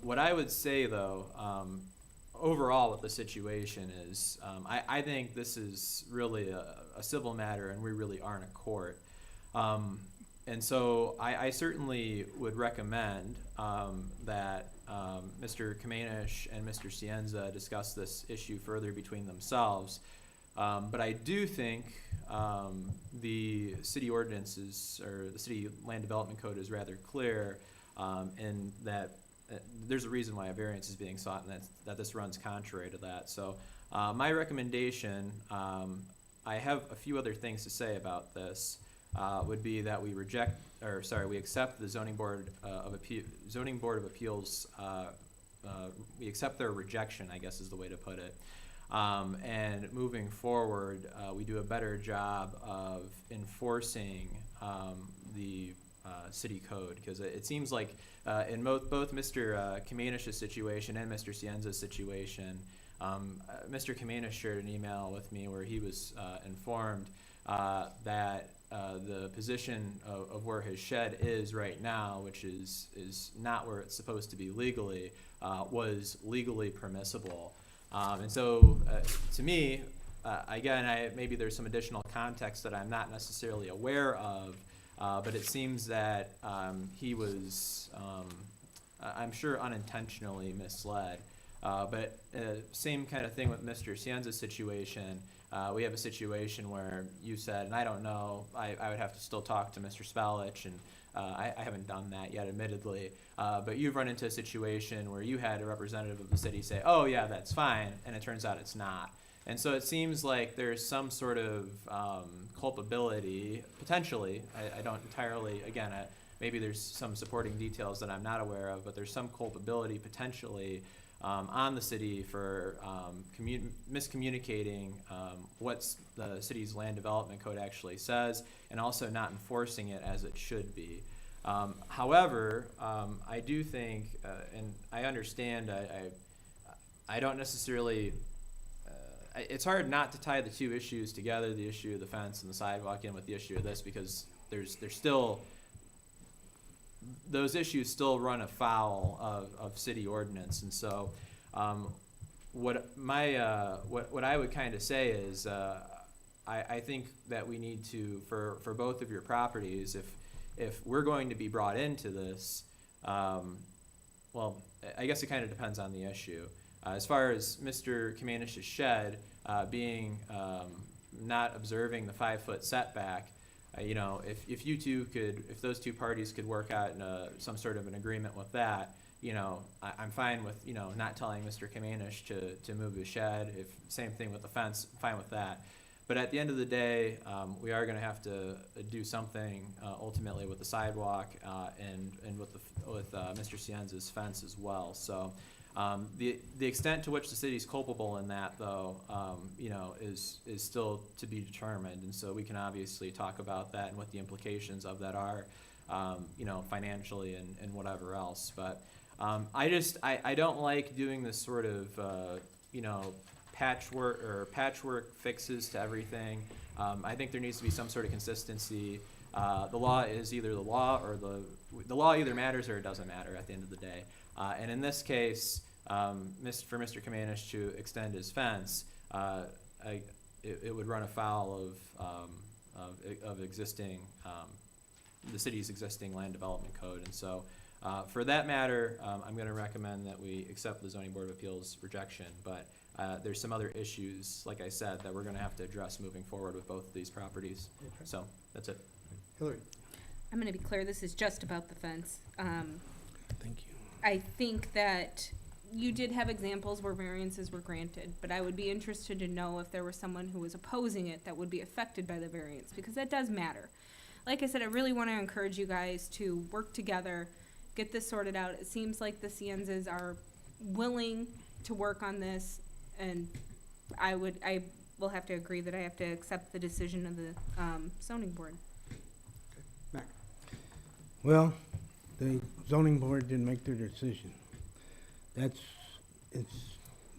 what I would say, though, overall with the situation is I think this is really a civil matter, and we really aren't a court. And so I certainly would recommend that Mr. CAMENISCH and Mr. Cienza discuss this issue further between themselves. But I do think the city ordinances, or the city land development code, is rather clear in that there's a reason why a variance is being sought, and that this runs contrary to that. So my recommendation, I have a few other things to say about this, would be that we accept the zoning board of appeals. We accept their rejection, I guess is the way to put it. And moving forward, we do a better job of enforcing the city code, because it seems like in both Mr. CAMENISCH's situation and Mr. Cienza's situation, Mr. CAMENISCH shared an email with me where he was informed that the position of where his shed is right now, which is not where it's supposed to be legally, was legally permissible. And so to me, again, maybe there's some additional context that I'm not necessarily aware of, but it seems that he was, I'm sure, unintentionally misled. But same kind of thing with Mr. Cienza's situation. We have a situation where you said, and I don't know, I would have to still talk to Mr. Spalich, and I haven't done that yet, admittedly, but you've run into a situation where you had a representative of the city say, oh yeah, that's fine, and it turns out it's not. And so it seems like there's some sort of culpability, potentially. I don't entirely, again, maybe there's some supporting details that I'm not aware of, but there's some culpability potentially on the city for miscommunicating what the city's land development code actually says, and also not enforcing it as it should be. However, I do think, and I understand, I don't necessarily, it's hard not to tie the two issues together, the issue of the fence and the sidewalk, in with the issue of this, because there's still, those issues still run afoul of city ordinance. And so what I would kind of say is I think that we need to, for both of your properties, if we're going to be brought into this, well, I guess it kind of depends on the issue. As far as Mr. CAMENISCH's shed being not observing the 5-foot setback, you know, if you two could, if those two parties could work out some sort of an agreement with that, you know, I'm fine with, you know, not telling Mr. CAMENISCH to move his shed. If same thing with the fence, fine with that. But at the end of the day, we are going to have to do something ultimately with the sidewalk and with Mr. Cienza's fence as well. So the extent to which the city's culpable in that, though, you know, is still to be determined. And so we can obviously talk about that and what the implications of that are, you know, financially and whatever else. But I don't like doing this sort of, you know, patchwork fixes to everything. I think there needs to be some sort of consistency. The law is either the law, or the law either matters or it doesn't matter at the end of the day. And in this case, for Mr. CAMENISCH to extend his fence, it would run afoul of existing, the city's existing land development code. And so for that matter, I'm going to recommend that we accept the Zoning Board of Appeals rejection. But there's some other issues, like I said, that we're going to have to address moving forward with both of these properties. Okay. So that's it. Hillary. I'm gonna be clear, this is just about the fence. Thank you. I think that you did have examples where variances were granted, but I would be interested to know if there was someone who was opposing it that would be affected by the variance, because that does matter. Like I said, I really want to encourage you guys to work together, get this sorted out. It seems like the Cienzas are willing to work on this, and I will have to agree that I have to accept the decision of the zoning board. Mac. Well, the zoning board didn't make their decision. It's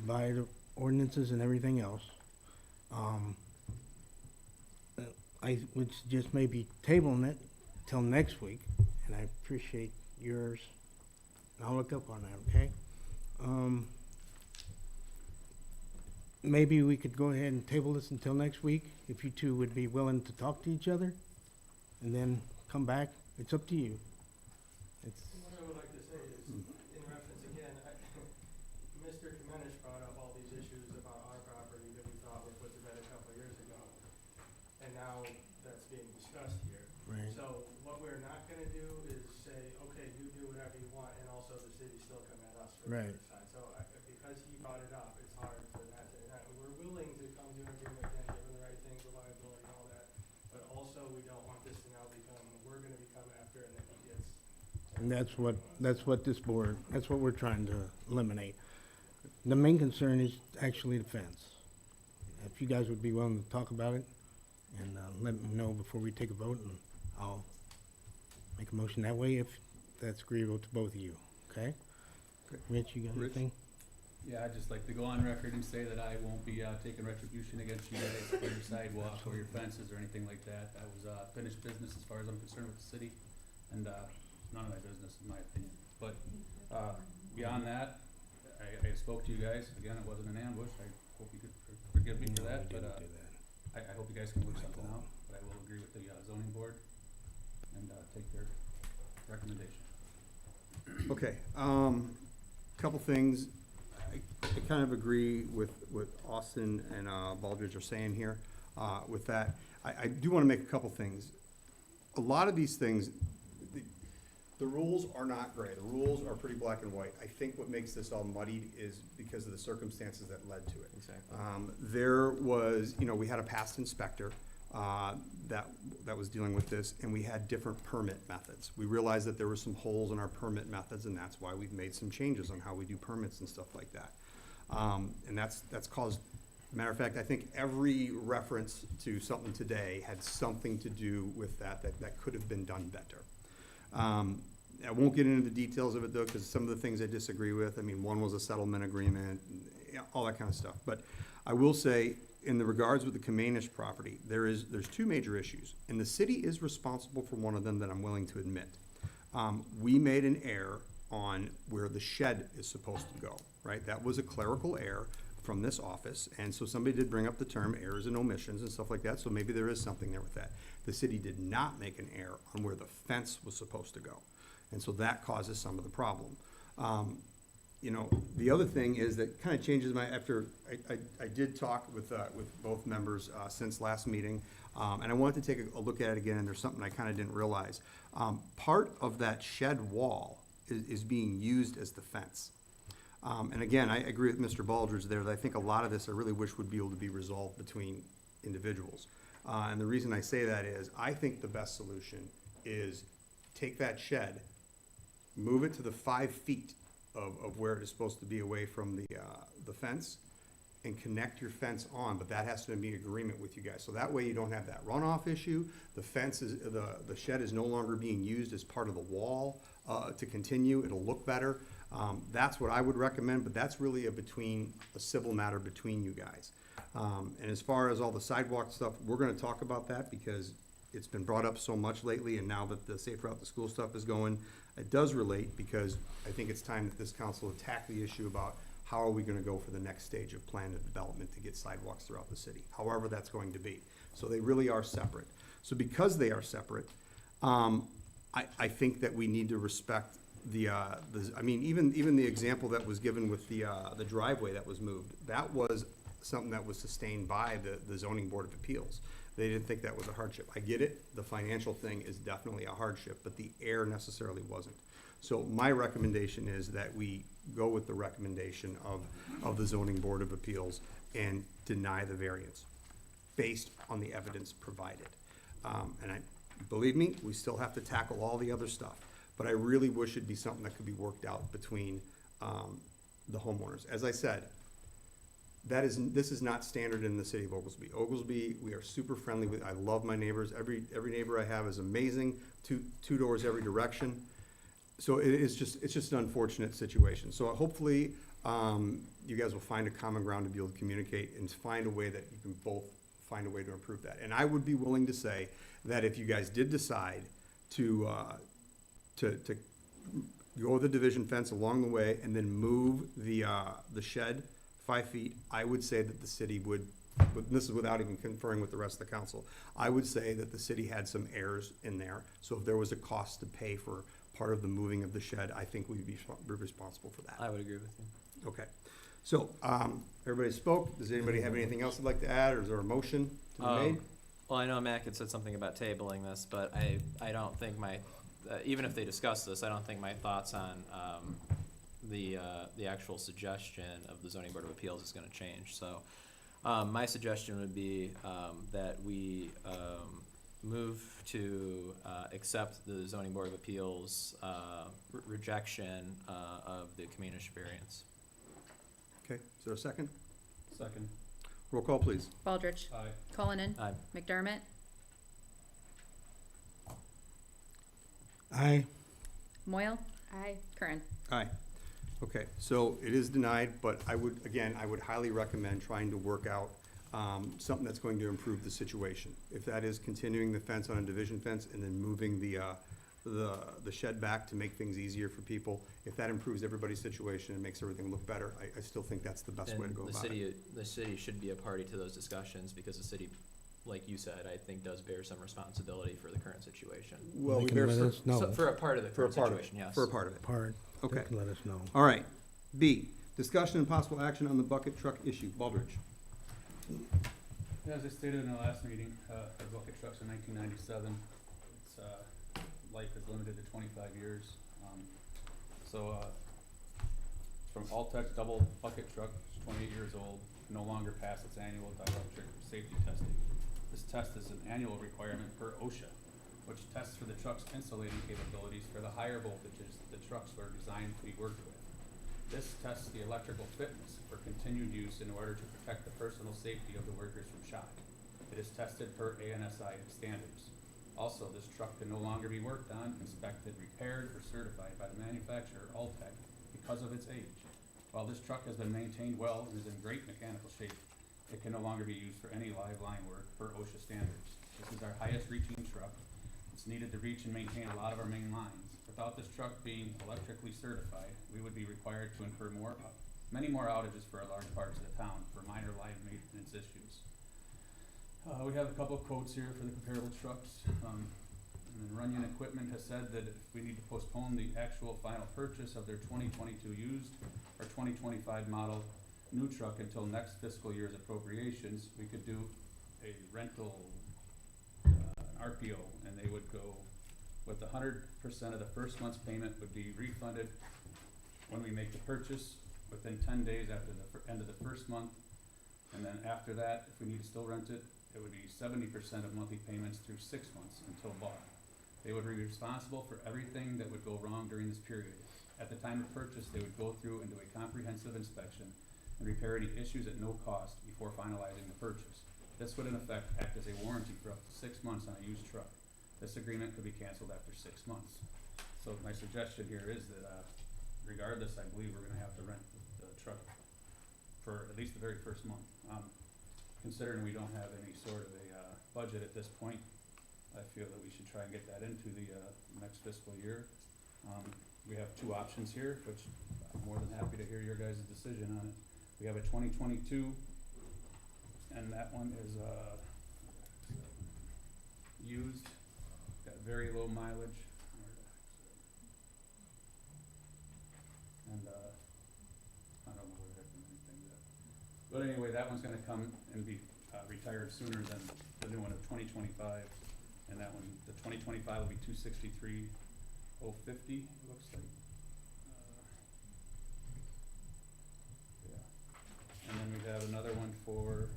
by the ordinances and everything else. I would suggest maybe tabling it till next week, and I appreciate yours. I'll look up on that, okay? Maybe we could go ahead and table this until next week, if you two would be willing to talk to each other, and then come back. It's up to you. It's, What I would like to say is, in reference again, Mr. CAMENISCH brought up all these issues about our property that we thought were put to bed a couple of years ago. And now that's being discussed here. right. So what we're not gonna do is say, okay, you do whatever you want, and also the city still come at us for the Right. other side. So because he brought it up, it's hard for that to, we're willing to come to an agreement again, given the right things, reliability and all that. But also, we don't want this to now become, we're gonna become after, and then he gets. And that's what this board, that's what we're trying to eliminate. The main concern is actually the fence. If you guys would be willing to talk about it, and let me know before we take a vote, and I'll make a motion that way if that's agreeable to both of you, okay? Okay. Rich, you got Rich? anything? Yeah, I'd just like to go on record and say that I won't be taking retribution against you guys for your sidewalk or your fences or anything like that. That was finished business as far as I'm concerned with the city, and none of my business in my opinion. But beyond that, I spoke to you guys. Again, it wasn't an ambush. I hope you could forgive me for No, that, we but didn't do that. I hope you guys can work something out. But I will agree with the zoning board and take their recommendation. Okay, couple things. I kind of agree with what Austin and Baldridge are saying here. With that, I do want to make a couple things. A lot of these things, the rules are not gray. The rules are pretty black and white. I think what makes this all muddied is because of the circumstances that led to it. Exactly. There was, we had a past inspector that was dealing with this, and we had different permit methods. We realized that there were some holes in our permit methods, and that's why we've made some changes on how we do permits and stuff like that. And that's caused, matter of fact, I think every reference to something today had something to do with that could have been done better. I won't get into the details of it though, because some of the things I disagree with. I mean, one was a settlement agreement, all that kind of stuff. But I will say, in the regards with the CAMENISCH property, there's two major issues, and the city is responsible for one of them that I'm willing to admit. We made an error on where the shed is supposed to go, right? That was a clerical error from this office, and so somebody did bring up the term errors and omissions and stuff like that, so maybe there is something there with that. The city did not make an error on where the fence was supposed to go, and so that causes some of the problem. The other thing is that kind of changes I did talk with both members since last meeting, and I wanted to take a look at it again, and there's something I kind of didn't realize. Part of that shed wall is being used as the fence. And again, I agree with Mr. Baldridge there, that I think a lot of this I really wish would be able to be resolved between individuals. And the reason I say that is, I think the best solution is take that shed, move it to the 5 feet of where it is supposed to be away from the fence, and connect your fence on, but that has to be agreement with you guys. So that way you don't have that runoff issue. The fence is, the shed is no longer being used as part of the wall to continue. It'll look better. That's what I would recommend, but that's really a civil matter between you guys. And as far as all the sidewalk stuff, we're gonna talk about that because it's been brought up so much lately, and now that the Safe Route to School stuff is going, it does relate, because I think it's time that this council attack the issue about how are we gonna go for the next stage of plan and development to get sidewalks throughout the city, however that's going to be. So they really are separate. So because they are separate, I think that we need to respect even the example that was given with the driveway that was moved, that was something that was sustained by the zoning board of appeals. They didn't think that was a hardship. I get it, the financial thing is definitely a hardship, but the air necessarily wasn't. So my recommendation is that we go with the recommendation of the zoning board of appeals and deny the variance based on the evidence provided. Believe me, we still have to tackle all the other stuff, but I really wish it'd be something that could be worked out between the homeowners. As I said, this is not standard in the city of Oglesby. Oglesby, we are super friendly with, I love my neighbors. Every neighbor I have is amazing, two doors every direction. So it's just an unfortunate situation. So hopefully, you guys will find a common ground to be able to communicate and find a way that you can both find a way to improve that. And I would be willing to say that if you guys did decide to go the division fence along the way and then move the shed 5 feet, I would say that the city would, but this is without even conferring with the rest of the council, I would say that the city had some errors in there. So if there was a cost to pay for part of the moving of the shed, I think we'd be responsible for that. I would agree with you. Okay. So, everybody spoke. Does anybody have anything else they'd like to add, or is there a motion to be made? Well, I know Mac had said something about tabling this, but I don't think even if they discuss this, I don't think my thoughts on the actual suggestion of the zoning board of appeals is gonna change. So, my suggestion would be that we move to accept the zoning board of appeals rejection of the CAMENISCH variance. Okay, is there a second? Second. Roll call, please. Baldridge. Aye. Cullinan. Aye. McDermott. Aye. Moyle. Aye. Curran. Aye. Okay, so it is denied, but I would highly recommend trying to work out something that's going to improve the situation. If that is continuing the fence on a division fence and then moving the shed back to make things easier for people, if that improves everybody's situation and makes everything look better, I still think that's the best way to go about it. The city should be a party to those discussions, because the city, like you said, I think does bear some responsibility for the current situation. Well, They we can bear let some- us know. So for a part of the For a current part of it, situation, yes. for a part of it. Part. Okay. They can let us know. All right. B, discussion and possible action on the bucket truck issue. Baldridge. Yeah, as I stated in the last meeting, our bucket truck's in 1997. Its life is limited to 25 years. From Altech double bucket truck, it's 28 years old, no longer passed its annual dielectric safety testing. This test is an annual requirement per OSHA, which tests for the truck's insulating capabilities for the higher voltages the trucks were designed to be worked with. This tests the electrical fitness for continued use in order to protect the personal safety of the workers from shock. It is tested per ANSI standards. Also, this truck can no longer be worked on, inspected, repaired, or certified by the manufacturer, Altech, because of its age. While this truck has been maintained well and is in great mechanical shape, it can no longer be used for any live line work per OSHA standards. This is our highest reaching truck. It's needed to reach and maintain a lot of our main lines. Without this truck being electrically certified, we would be required to incur many more outages for large parts of the town for minor line maintenance issues. We have a couple of quotes here for the comparable trucks. And Runyon Equipment has said that if we need to postpone the actual final purchase of their 2022 used or 2025 model new truck until next fiscal year's appropriations, we could do a rental RPO, and they would go with 100% of the first month's payment would be refunded when we make the purchase within 10 days after the end of the first month. And then after that, if we need to still rent it, it would be 70% of monthly payments through 6 months until bought. They would be responsible for everything that would go wrong during this period. At the time of purchase, they would go through and do a comprehensive inspection and repair any issues at no cost before finalizing the purchase. This would in effect act as a warranty for up to 6 months on a used truck. This agreement could be canceled after 6 months. So my suggestion here is that regardless, I believe we're gonna have to rent the truck for at least the very first month. Considering we don't have any sort of a budget at this point, I feel that we should try and get that into the next fiscal year. We have two options here, which I'm more than happy to hear your guys' decision on it. We have a 2022, and that one is used, got very low mileage. And I don't know what happened, anything that. But anyway, that one's gonna come and be retired sooner than the new one of 2025. And that one, the 2025 will be 263,050, it looks like. Yeah. And then we have another one for,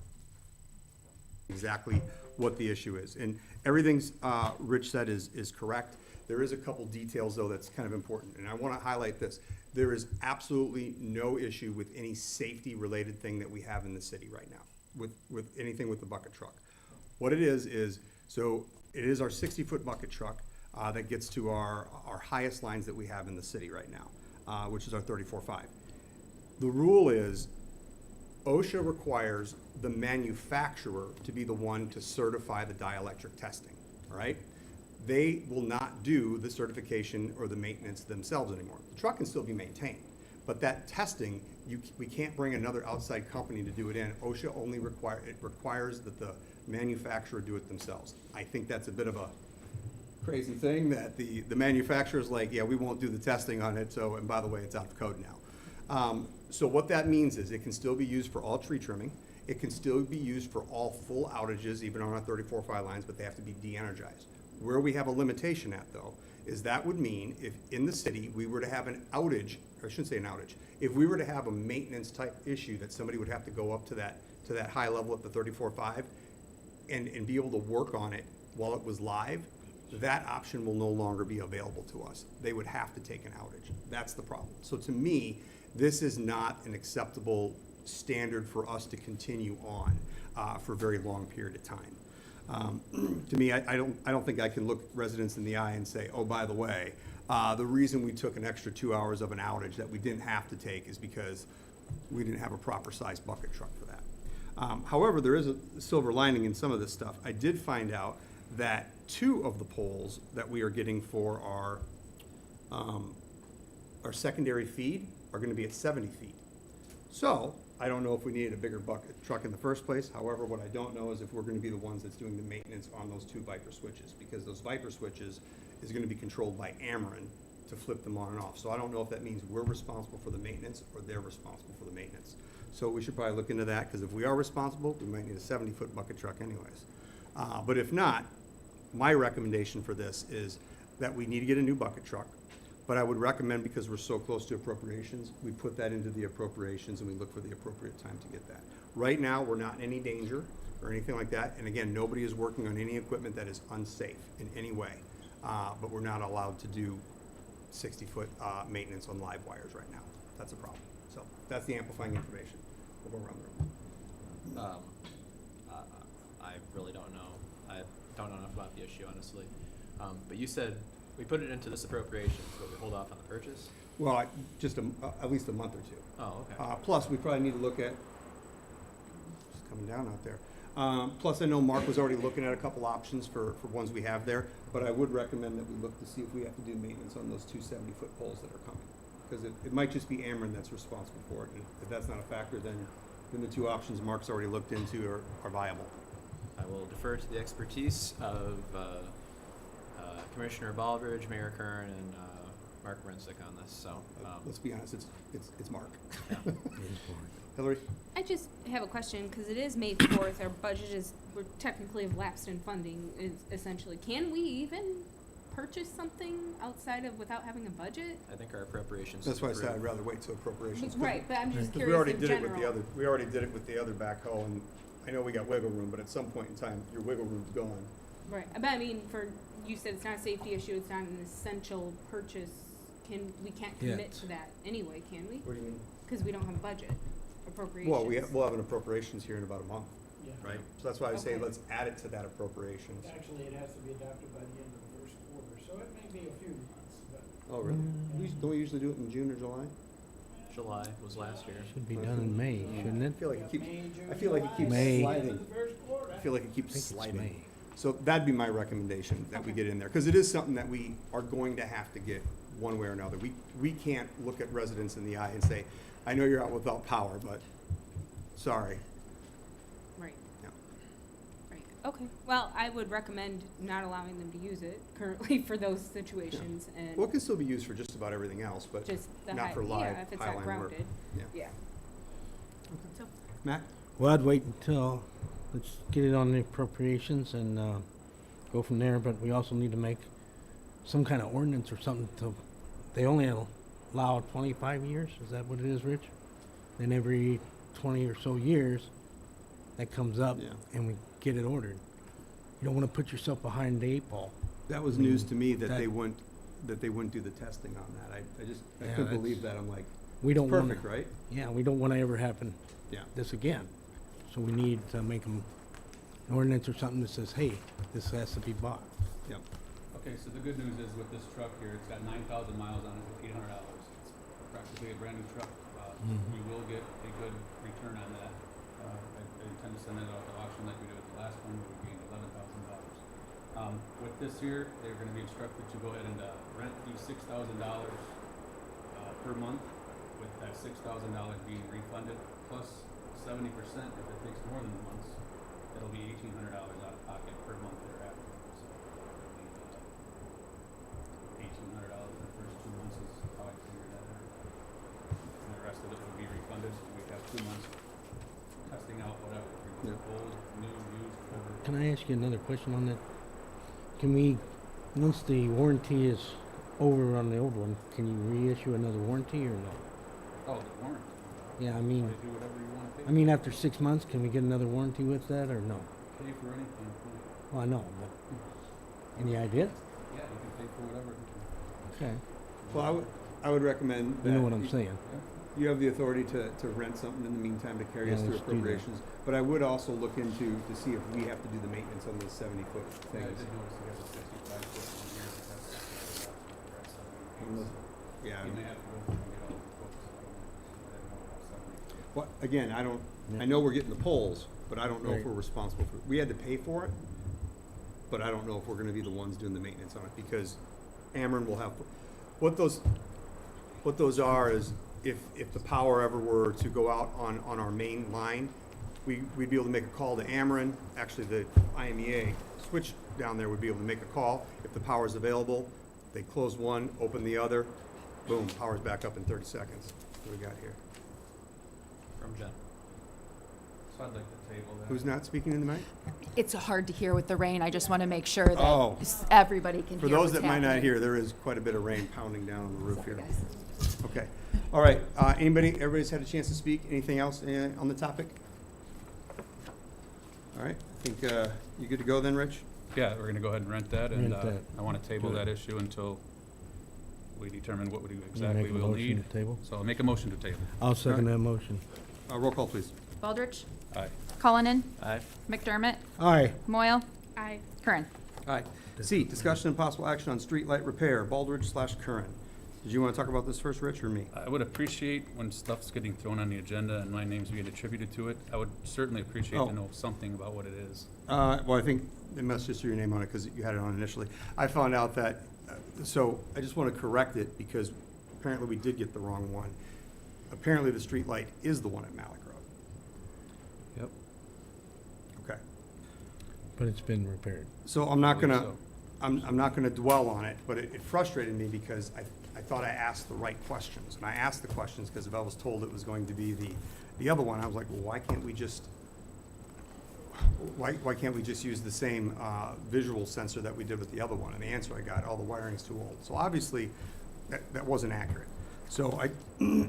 Exactly what the issue is. And everything's Rich said is correct. There is a couple details, though, that's kind of important. And I want to highlight this. There is absolutely no issue with any safety-related thing that we have in the city right now, with anything with the bucket truck. What it is, so it is our 60-foot bucket truck that gets to our highest lines that we have in the city right now, which is our 34.5. The rule is OSHA requires the manufacturer to be the one to certify the dielectric testing, all right? They will not do the certification or the maintenance themselves anymore. The truck can still be maintained, but that testing, we can't bring another outside company to do it in. OSHA only requires that the manufacturer do it themselves. I think that's a bit of a crazy thing that the manufacturer's like, yeah, we won't do the testing on it, so, and by the way, it's out of code now. So what that means is it can still be used for all tree trimming. It can still be used for all full outages, even on our 34-phi lines, but they have to be de-energized. Where we have a limitation at, though, is that would mean if in the city we were to have an outage, or I shouldn't say an outage, if we were to have a maintenance type issue that somebody would have to go up to that high level at the 34.5 and be able to work on it while it was live, that option will no longer be available to us. They would have to take an outage. That's the problem. So to me, this is not an acceptable standard for us to continue on for a very long period of time. To me, I don't think I can look residents in the eye and say, oh, by the way, the reason we took an extra 2 hours of an outage that we didn't have to take is because we didn't have a proper sized bucket truck for that. However, there is a silver lining in some of this stuff. I did find out that 2 of the poles that we are getting for our secondary feed are going to be at 70 feet. So I don't know if we needed a bigger bucket truck in the first place. However, what I don't know is if we're going to be the ones that's doing the maintenance on those 2 Viper switches, because those Viper switches is going to be controlled by Ameren to flip them on and off. So I don't know if that means we're responsible for the maintenance or they're responsible for the maintenance. So we should probably look into that, because if we are responsible, we might need a 70-foot bucket truck anyways. But if not, my recommendation for this is that we need to get a new bucket truck. But I would recommend, because we're so close to appropriations, we put that into the appropriations and we look for the appropriate time to get that. Right now, we're not in any danger or anything like that. And again, nobody is working on any equipment that is unsafe in any way. But we're not allowed to do 60-foot maintenance on live wires right now. That's a problem. So that's the amplifying information. We'll go around the room. I really don't know. I don't know enough about the issue, honestly. But you said we put it into this appropriations, but we hold off on the purchase? Well, just at least a month or 2. Oh, okay. Plus, we probably need to look at, it's coming down out there. Plus, I know Mark was already looking at a couple options for ones we have there, but I would recommend that we look to see if we have to do maintenance on those 2 70-foot poles that are coming. Because it might just be Ameren that's responsible for it, and if that's not a factor, then the 2 options Mark's already looked into are viable. I will defer to the expertise of Commissioner Baldridge, Mayor Curran, and Mark Brinsick on this. So let's be honest, it's Mark. Yeah. Hillary? I just have a question, because it is May 4th, our budget is, we're technically have lapsed in funding, essentially. Can we even purchase something outside of, without having a budget? I think our appropriations. That's why I said I'd rather wait till appropriations. Right, but I'm just We curious already in did general. it with the other. We already did it with the other backhoe, and I know we got wiggle room, but at some point in time, your wiggle room's gone. Right, but I mean, you said it's not a safety issue, it's not an essential purchase. We can't commit to that anyway, can we? What do you mean? Because we don't have a budget appropriations. Well, we'll have an appropriations here in about a month, Yeah. right? So that's why I say Okay. let's add it to that appropriations. Actually, it has to be adopted by the end of the first quarter, so it may be a few months, but. Oh, really? Don't we usually do it in June or July? July was last year. Should be done in May, shouldn't it? I feel like it keeps. May, June, I feel like it keeps May. sliding. The first quarter. I feel like it keeps I think it's sliding. May. So that'd be my recommendation, that we get in there, because it is something that we are going to have to get one way or another. We can't look at residents in the eye and say, I know you're out without power, but sorry. Right. Yeah. Right, okay. Well, I would recommend not allowing them to use it currently for those situations and Well, it can still be used for just about everything else, but just the not high, for live, yeah, if it's not highline work. grounded. Yeah. Yeah. So, Matt? Well, I'd wait until, let's get it on the appropriations and go from there, but we also need to make some kind of ordinance or something to, they only allow 25 years, is that what it is, Rich? Then every 20 or so years, that comes up Yeah. and we get it ordered. You don't want to put yourself behind the 8 ball. That was news to me that that- they wouldn't do the testing on that. I Yeah, couldn't that's- believe that. I'm like, We don't want perfect, right? Yeah, we don't want to ever happen Yeah. this again. So we need to make an ordinance or something that says, hey, this has to be bought. Yeah. Okay, so the good news is with this truck here, it's got 9,000 miles on it with $800. It's practically a brand new truck. we will get a good return on that. I intend to send it out to auction like we did with the last one, where we gained $11,000. With this here, they're gonna be instructed to go ahead and, rent the $6,000, per month, with that $6,000 being refunded, plus 70% if it takes more than the months. It'll be $1,800 out of pocket per month thereafter, so. $1,800 in the first 2 months is how I figured that out. And the rest of it will be refunded. We have 2 months testing out whatever, old, new, used, whatever. Can I ask you another question on that? Can we, once the warranty is over on the old one, can you reissue another warranty or no? Oh, the warranty. Yeah, I You mean, do whatever you wanna pay. I mean, after 6 months, can we get another warranty with that or no? Pay for anything. Well, I know, but any idea? Yeah, you can pay for whatever. Okay, Well, I would recommend that. you know what I'm saying. You have the authority to rent something in the meantime to carry us Yeah, through let's do that. appropriations. But I would also look into, to see if we have to do the maintenance on those 70-foot Yeah, I things. did notice you have a 65-foot one here, but that's And those- Yeah, I You may mean, have to go through and get all the books. I didn't know about 70. well, again, I don't, Yeah. I know we're getting the polls, but I don't know if Right. we're responsible for, we had to pay for it, but I don't know if we're gonna be the ones doing the maintenance on it, because Ameren will have, what those are is, if the power ever were to go out on our main line, we'd be able to make a call to Ameren, actually the IMEA switch down there would be able to make a call, if the power's available, they close one, open the other, boom, power's back up in 30 seconds. What do we got here? From Jen. So I'd like to table that. Who's not speaking in the mic? It's hard to hear with the rain. I just want to make sure Oh. that everybody can For hear those what's that might not happening. hear, there is quite a bit of rain pounding down on the roof Sorry, here. guys. Okay, all right, everybody's had a chance to speak, anything else on the topic? All right, I think, you good to go then, Rich? Yeah, we're gonna go ahead and rent that, and, Rent that. I wanna table Good. that issue until we determine what we You exactly make a we'll motion need. to table? So I'll make a motion to table. I'll second Alright. that motion. Roll call, please. Baldridge, Aye. Cullinan, Aye. McDermott, Aye. Moyle, Aye. Curran. Aye. C, discussion and possible action on streetlight repair, Baldridge/Curran. Did you want to talk about this first, Rich, or me? I would appreciate when stuff's getting thrown on the agenda and my name's being attributed to it, I would certainly appreciate Oh. to know something about what it is. Well, I think it must just your name on it because you had it on initially. I found out that, so I just want to correct it because apparently we did get the wrong one. Apparently the street light is the one at Malik Road. Yep. Okay. But it's been repaired. So I'm not Believe gonna, so. I'm not gonna dwell on it, but it frustrated me because I thought I asked the right questions. And I asked the questions because if I was told it was going to be the other one, I was like, well, why can't we just use the same visual sensor that we did with the other one? And the answer I got, oh, the wiring's too old. So obviously, that wasn't accurate. So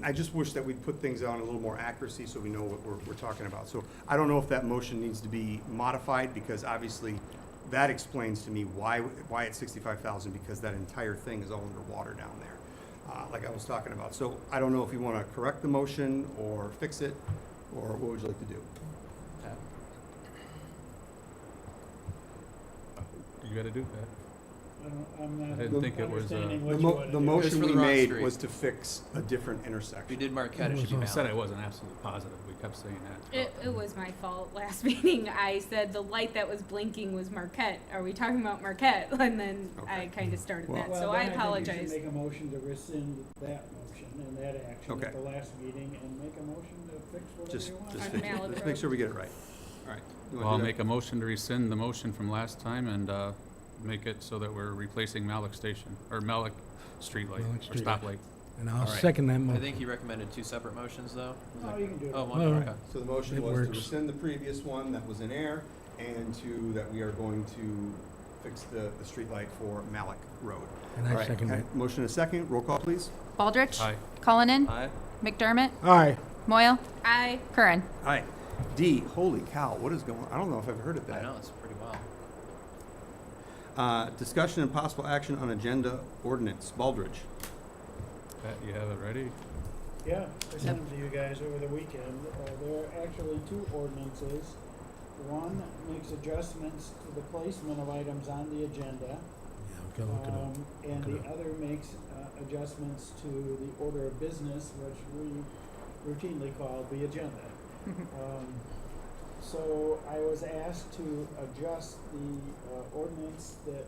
I just wish that we'd put things on a little more accuracy so we know what we're talking about. So I don't know if that motion needs to be modified because obviously that explains to me why it's 65,000 because that entire thing is all underwater down there, like I was talking about. So I don't know if you want to correct the motion or fix it, or what would you like to do? You gotta do that. I'm not I didn't think it was, understanding The what you mo- want to the do. motion for we the wrong made street. was to fix a different We intersection. did Marquette, it should be I said I Malik. wasn't absolutely positive, we kept saying that. It was my fault last meeting. I said the light that was blinking was Marquette. Are we talking about Marquette? And then I Okay. kind of started Well- that, Well, so then I think you apologize. should make a motion to rescind that motion and that action Okay. at the last meeting and make a motion to fix whatever Just you want. just On fix it. Malik Let's Road. make sure we get it right. All right. You wanna Well, I'll do that? make a motion to rescind the motion from last time and, make it so that we're replacing Malik Station, or Malik Streetlight, Malik or Streetlight. stoplight. And I'll All right. second that I motion. think he recommended two separate motions, though. Is No, that- you can do it. Oh, one, All right. okay. So the motion It was to works. rescind the previous one that was in air, and that we are going to fix the streetlight for Malik Road. And I All right, second okay, that. motion and a second, roll call, please. Baldridge. Aye. Cullinan. Aye. McDermott. Aye. Moyle. I Curran. Aye. D, holy cow, what is going, I don't know if I've heard of I that. know, it's pretty wild. Discussion and possible action on agenda ordinance, Baldridge. Pat, you have it ready? Yeah, I sent them to you guys over the weekend. There are actually two ordinances. One makes adjustments to the placement of items on the agenda. Yeah, we can look it up. And Look it the other makes adjustments to the order of business, which we routinely called the agenda. So I was asked to adjust the ordinance that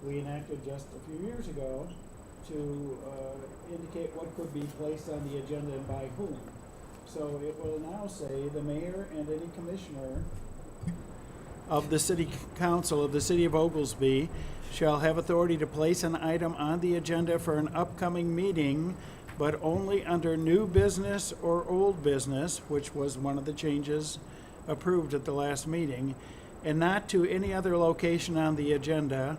we enacted just a few years ago to indicate what could be placed on the agenda and by whom. So it will now say the mayor and any commissioner of the city council of the city of Oglesby shall have authority to place an item on the agenda for an upcoming meeting, but only under new business or old business, which was one of the changes approved at the last meeting, and not to any other location on the agenda,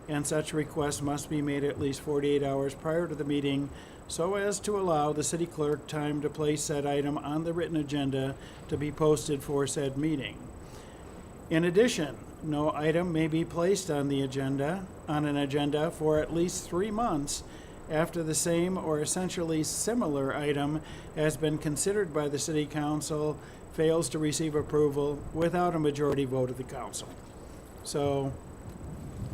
and such request must be made at least 48 hours prior to the meeting so as to allow the city clerk time to place said item on the written agenda to be posted for said meeting. In addition, no item may be placed on an agenda for at least 3 months after the same or essentially similar item has been considered by the city council, fails to receive approval without a majority vote of the council. So,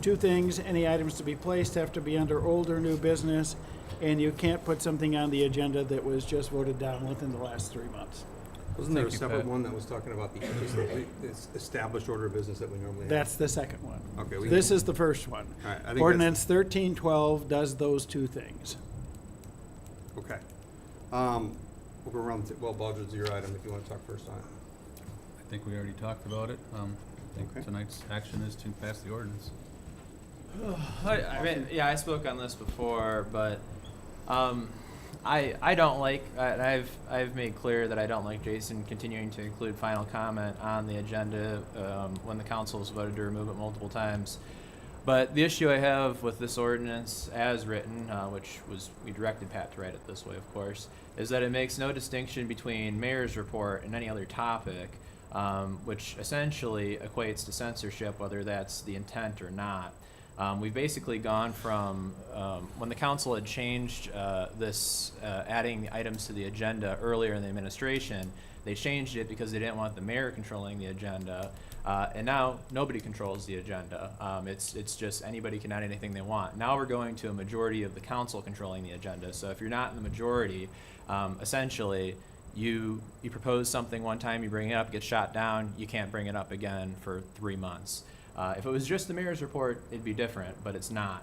2 things: any items to be placed have to be under old or new business, and you can't put something on the agenda that was just voted down within the last 3 months. Wasn't there a Thank you, separate Pat. one that was talking about this established order of business that we normally have? That's the second one. Okay. This is the first one. All right, I think Ordinance 1312 does those 2 things. Okay. We'll go around, well, Baldridge, your item, if you want to talk first on it. I think we already talked about it. I think Okay. tonight's action is to pass the ordinance. I mean, yeah, I spoke on this before, but I don't like. I've made clear that I don't like Jason continuing to include final comment on the agenda when the council has voted to remove it multiple times. But the issue I have with this ordinance as written, which was, we directed Pat to write it this way, of course, is that it makes no distinction between mayor's report and any other topic, which essentially equates to censorship, whether that's the intent or not. We've basically gone from, when the council had changed this, adding the items to the agenda earlier in the administration, they changed it because they didn't want the mayor controlling the agenda. And now nobody controls the agenda. It's just anybody can add anything they want. Now we're going to a majority of the council controlling the agenda. So if you're not in the majority, essentially you propose something one time, you bring it up, it gets shot down, you can't bring it up again for 3 months. If it was just the mayor's report, it'd be different, but it's not.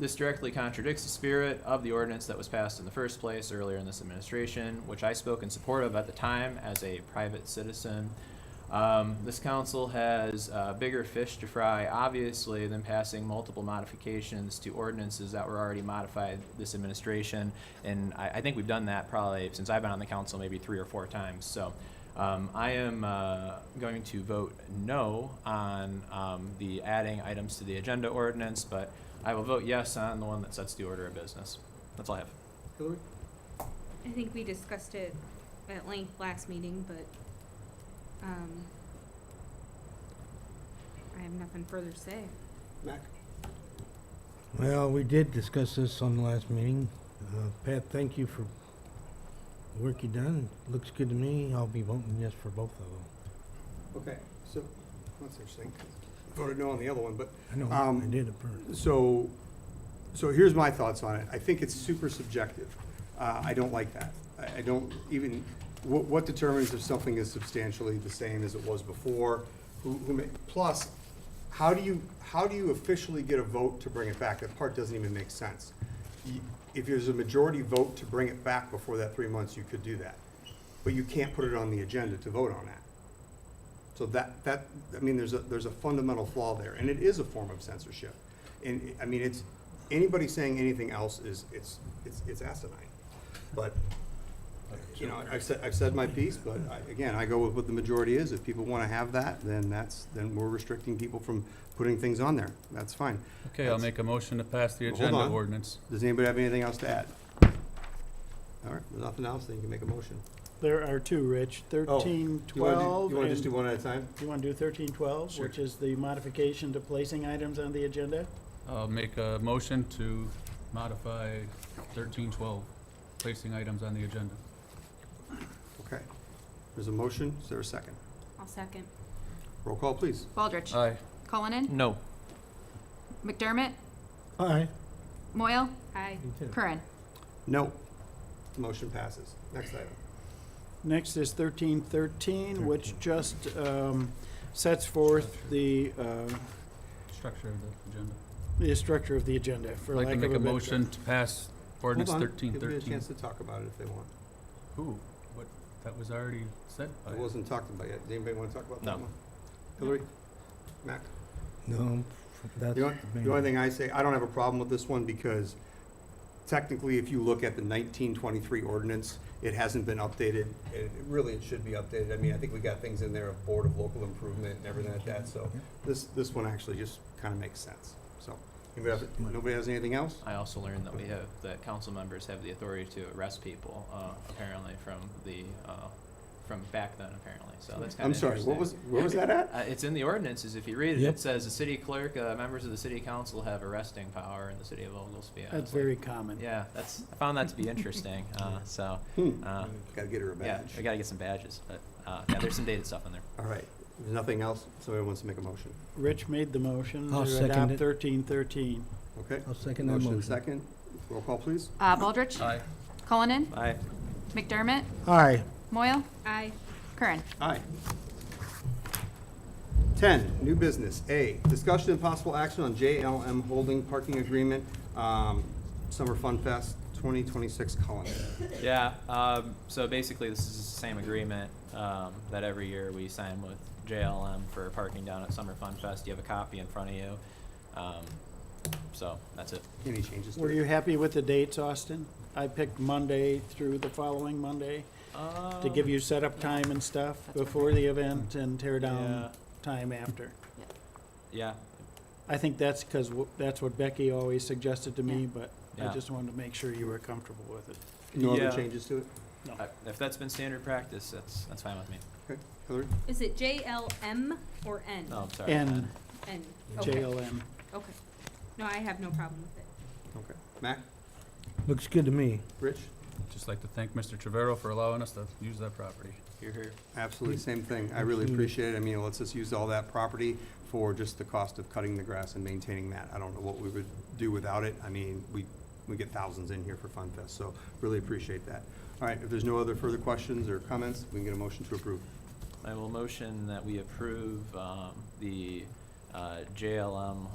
This directly contradicts the spirit of the ordinance that was passed in the first place earlier in this administration, which I spoke in support of at the time as a private citizen. This council has bigger fish to fry, obviously, than passing multiple modifications to ordinances that were already modified this administration. And I think we've done that probably since I've been on the council maybe 3 or 4 times. So I am going to vote no on the adding items to the agenda ordinance, but I will vote yes on the one that sets the order of business. That's all I have. Hillary? I think we discussed it at length last meeting, but I have nothing further to say. Mac? Well, we did discuss this on the last meeting. Pat, thank you for the work you done. Looks good to me. I'll be voting yes for both of them. Okay, so, that's interesting. Voted no on the other one, but. I know, I did at first. So here's my thoughts on it. I think it's super subjective. I don't like that. I don't even, what determines if something is substantially the same as it was before? Plus, how do you officially get a vote to bring it back? That part doesn't even make sense. If there's a majority vote to bring it back before that 3 months, you could do that. But you can't put it on the agenda to vote on that. So I mean, there's a fundamental flaw there, and it is a form of censorship. And, I mean, it's, anybody saying anything else it's asinine. But, you know, I've said my piece, but again, I go with what the majority is. If people want to have that, then then we're restricting people from putting things on there. That's fine. Okay, I'll make a motion to pass the Well, hold agenda on. ordinance. Does anybody have anything else to add? All right, there's nothing else, then you can make a motion. There are 2, Rich, Oh, 1312. You want to just do one at a time? You want to do 1312, Sure. which is the modification to placing items on the agenda? I'll make a motion to modify 1312, placing items on the agenda. Okay. There's a motion. Is there a second? I'll second. Roll call, please. Baldridge. Aye. Cullinan. No. McDermott. Aye. Moyle. Aye. Me too. Curran. No. Motion passes. Next item. Next is 1313, which just sets forth the Structure of the agenda. structure of the agenda, for I'd like lack to of make a a better motion term. to pass ordinance Hold on, 1313. Give me a chance to talk about it if they want. Ooh, what, that was already said by. It wasn't talked about yet. Does anybody want to talk about that No. one? Hillary? Mac? No, that's. The only thing I say, I don't have a problem with this one because technically, if you look at the 1923 ordinance, it hasn't been updated, and it should be updated. I mean, I think we got things in there of Board of Local Improvement and everything like that, so this one actually just kind of makes sense, so. Nobody has anything else? I also learned that council members have the authority to arrest people, apparently from back then, apparently, so that's kind of I'm sorry, where was that at? It's in the ordinances, if you read it, Yep. it says the city clerk, members of the city council have arresting power in the city of Oglesby. I That's was like, very common. Yeah, I found that to be interesting, so, Gotta get her a yeah, badge. we gotta get some badges, but, yeah, there's some dated stuff in there. All right, there's nothing else, somebody wants to make a motion, Rich made the motion I'll to second adopt it. 1313. okay? I'll second that Motion motion. second, roll call please. Baldridge. Aye. Cullinan. Aye. McDermott. Aye. Moyle. Aye. Curran. Aye. 10, new business. A, discussion and possible action on JLM Holding Parking Agreement, Summer Fun Fest 2026 Cullinan. Yeah, so basically this is the same agreement, that every year we sign with JLM for parking down at Summer Fun Fest. You have a copy in front of you. So that's it. Any changes to Were it? you happy with the dates, Austin? I picked Monday through the following Monday to give you setup time and stuff That's what before the event and tear Yeah. down time after. Yeah, I think that's because that's what Becky always suggested to me, but I Yeah. just wanted to make sure you were comfortable with it. No Yeah. other changes to it? if that's been standard practice, that's fine with me. Okay, Hillary? Is it JLM or N? No, I'm sorry. And N. Okay. JLM. Okay. No, I have no problem with it. Okay. Mac? Looks good to me. Rich? Just like to thank Mr. Trevero for allowing us to use that property. Here. Absolutely, same thing. I really Absolutely. appreciate it. I mean, it lets us use all that property for just the cost of cutting the grass and maintaining that. I don't know what we would do without it. I mean, we get thousands in here for Fun Fest, so really appreciate that. All right, if there's no other further questions or comments, we can get a motion to approve. I will motion that we approve, the, JLM,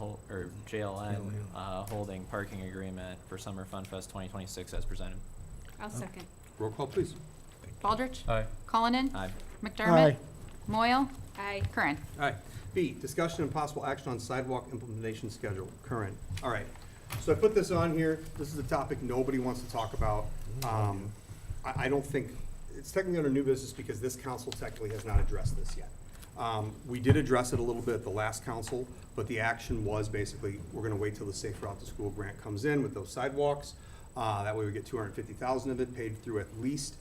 holding parking agreement for Summer Fun Fest 2026 as presented. I'll second. Roll call, please. Baldridge. Aye. Cullinan. Aye. McDermott. Aye. Moyle. Aye. Curran. All right. B, discussion and possible action on sidewalk implementation schedule, current. All right. So I put this on here. This is a topic nobody wants to talk about. I don't think, it's technically under new business because this council technically has not addressed this yet. We did address it a little bit at the last council, but the action was basically, we're gonna wait till the Safe Route to School grant comes in with those sidewalks. That way we get 250,000 of it paid through at least,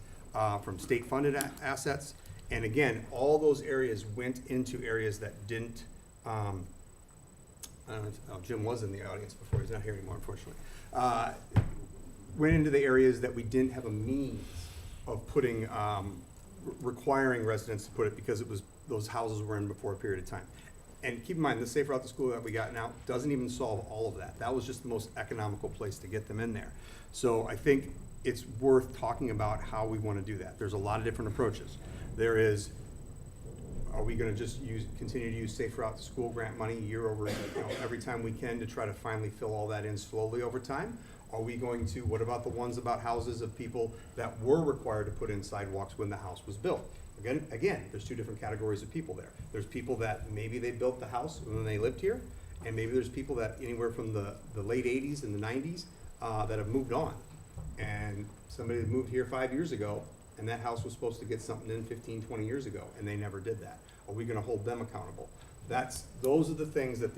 from state-funded assets. And again, all those areas went into areas that didn't, Jim was in the audience before, he's not here anymore, unfortunately. Went into the areas that we didn't have a means of putting, requiring residents to put it because it was, those houses were in before a period of time. And keep in mind, the Safe Route to School that we got now doesn't even solve all of that. That was just the most economical place to get them in there. So I think it's worth talking about how we want to do that. There's a lot of different approaches. There is, are we gonna just continue to use Safe Route to School grant money year over, every time we can to try to finally fill all that in slowly over time? Are we going to, what about the ones about houses of people that were required to put in sidewalks when the house was built? Again, there's two different categories of people there. There's people that maybe they built the house when they lived here, and maybe there's people that anywhere from the late 80s and the 90s that have moved on. And somebody that moved here 5 years ago, and that house was supposed to get something in 15, 20 years ago, and they never did that. Are we gonna hold them accountable? Those are the things that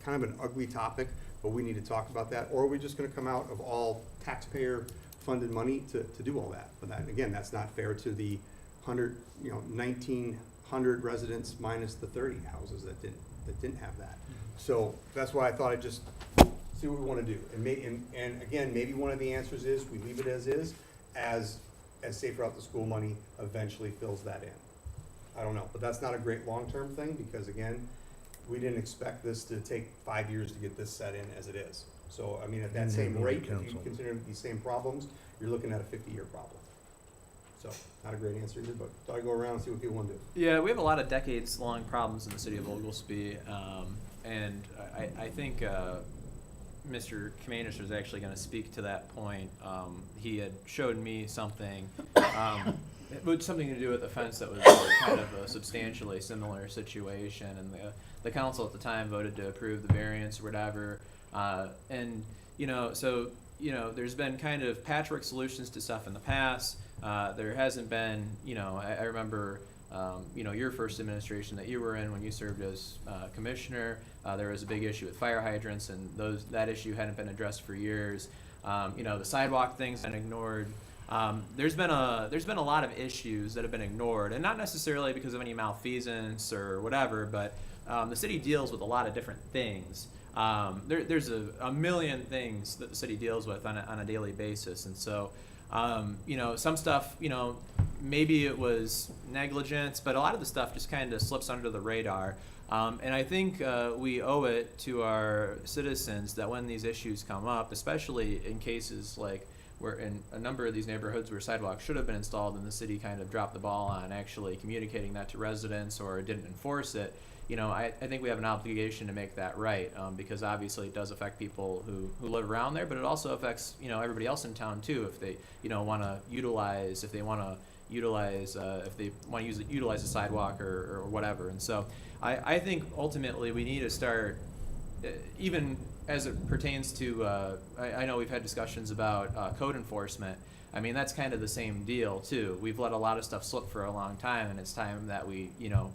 kind of an ugly topic, but we need to talk about that. Or are we just gonna come out of all taxpayer-funded money to do all that? But that, again, that's not fair to the 1,900 residents minus the 30 houses that didn't have that. So that's why I thought I'd just see what we wanna do. And again, maybe one of the answers is we leave it as is, as Safe Route to School money eventually fills that in. I don't know, but that's not a great long-term thing, because again, we didn't expect this to take 5 years to get this set in as it is. So, I mean, at that same rate, if you continue these same problems, you're looking at a 50-year problem. So, not a great answer either, but thought I'd go around and see what people want to do. Yeah, we have a lot of decades-long problems in the city of Oglesby, and I think Mr. CAMENISCH was actually going to speak to that point. He had showed me something, something to do with a fence that was kind of a substantially similar situation, and the council at the time voted to approve the variance or whatever. And there's been kind of patchwork solutions to stuff in the past. There hasn't been, I remember, your first administration that you were in when you served as commissioner. There was a big issue with fire hydrants, and that issue hadn't been addressed for years. The sidewalk thing's been ignored. There's been a lot of issues that have been ignored, and not necessarily because of any malfeasance or whatever, but the city deals with a lot of different things. There's a million things that the city deals with on a daily basis, and so some stuff, maybe it was negligence, but a lot of the stuff just kind of slips under the radar. And I think we owe it to our citizens that when these issues come up, especially in cases like where in a number of these neighborhoods where sidewalks should have been installed and the city kind of dropped the ball on actually communicating that to residents or didn't enforce it, I think we have an obligation to make that right, because obviously it does affect people who live around there, but it also affects, everybody else in town too, if they, want to utilize a sidewalk or whatever. And so I think ultimately we need to start, even as it pertains to, I know we've had discussions about code enforcement. I mean, that's kind of the same deal too. We've let a lot of stuff slip for a long time, and it's time that we,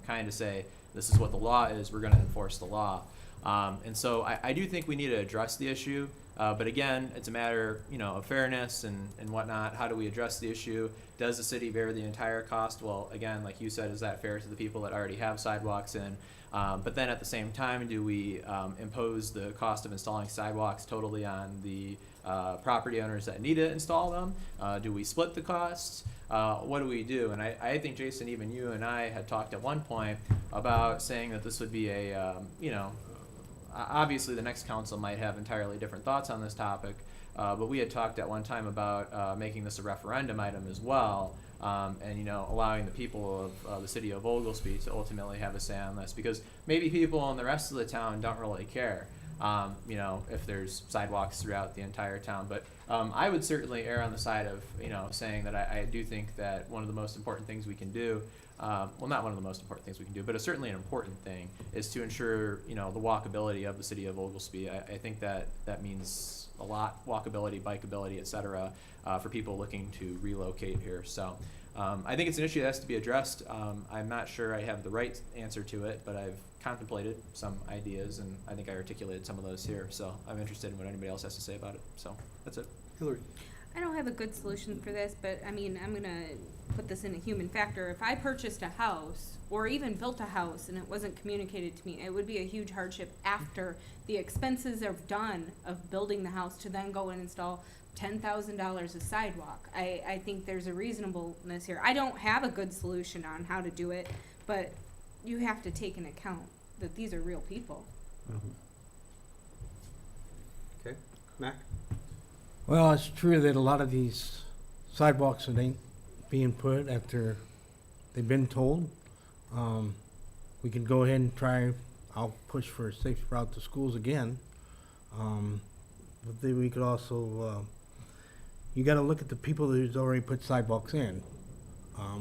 kind of say, this is what the law is, we're going to enforce the law. And so I do think we need to address the issue, but again, it's a matter, of fairness and whatnot. How do we address the issue? Does the city bear the entire cost? Well, again, like you said, is that fair to the people that already have sidewalks in? But then at the same time, do we impose the cost of installing sidewalks totally on the property owners that need to install them? Do we split the costs? What do we do? And I think, Jason, even you and I had talked at one point about saying that this would be a, obviously the next council might have entirely different thoughts on this topic, but we had talked at one time about making this a referendum item as well, and allowing the people of the city of Oglesby to ultimately have a say on this, because maybe people in the rest of the town don't really care, if there's sidewalks throughout the entire town. But I would certainly err on the side of saying that I do think that one of the most important things we can do, well, not one of the most important things we can do, but certainly an important thing, is to ensure the walkability of the city of Oglesby. I think that means a lot: walkability, bikeability, etc., for people looking to relocate here. So I think it's an issue that has to be addressed. I'm not sure I have the right answer to it, but I've contemplated some ideas, and I think I articulated some of those here. So I'm interested in what anybody else has to say about it. So that's it. Hillary. I don't have a good solution for this, but I mean, I'm gonna put this in a human factor. If I purchased a house or even built a house and it wasn't communicated to me, it would be a huge hardship after the expenses are done of building the house to then go and install $10,000 of sidewalk. I think there's a reasonableness here. I don't have a good solution on how to do it, but you have to take into account that these are real people. Okay, Mac? Well, it's true that a lot of these sidewalks that ain't being put after they've been told. We can go ahead and try, I'll push for a safe route to schools again. But then we could also, you gotta look at the people who's already put sidewalks in.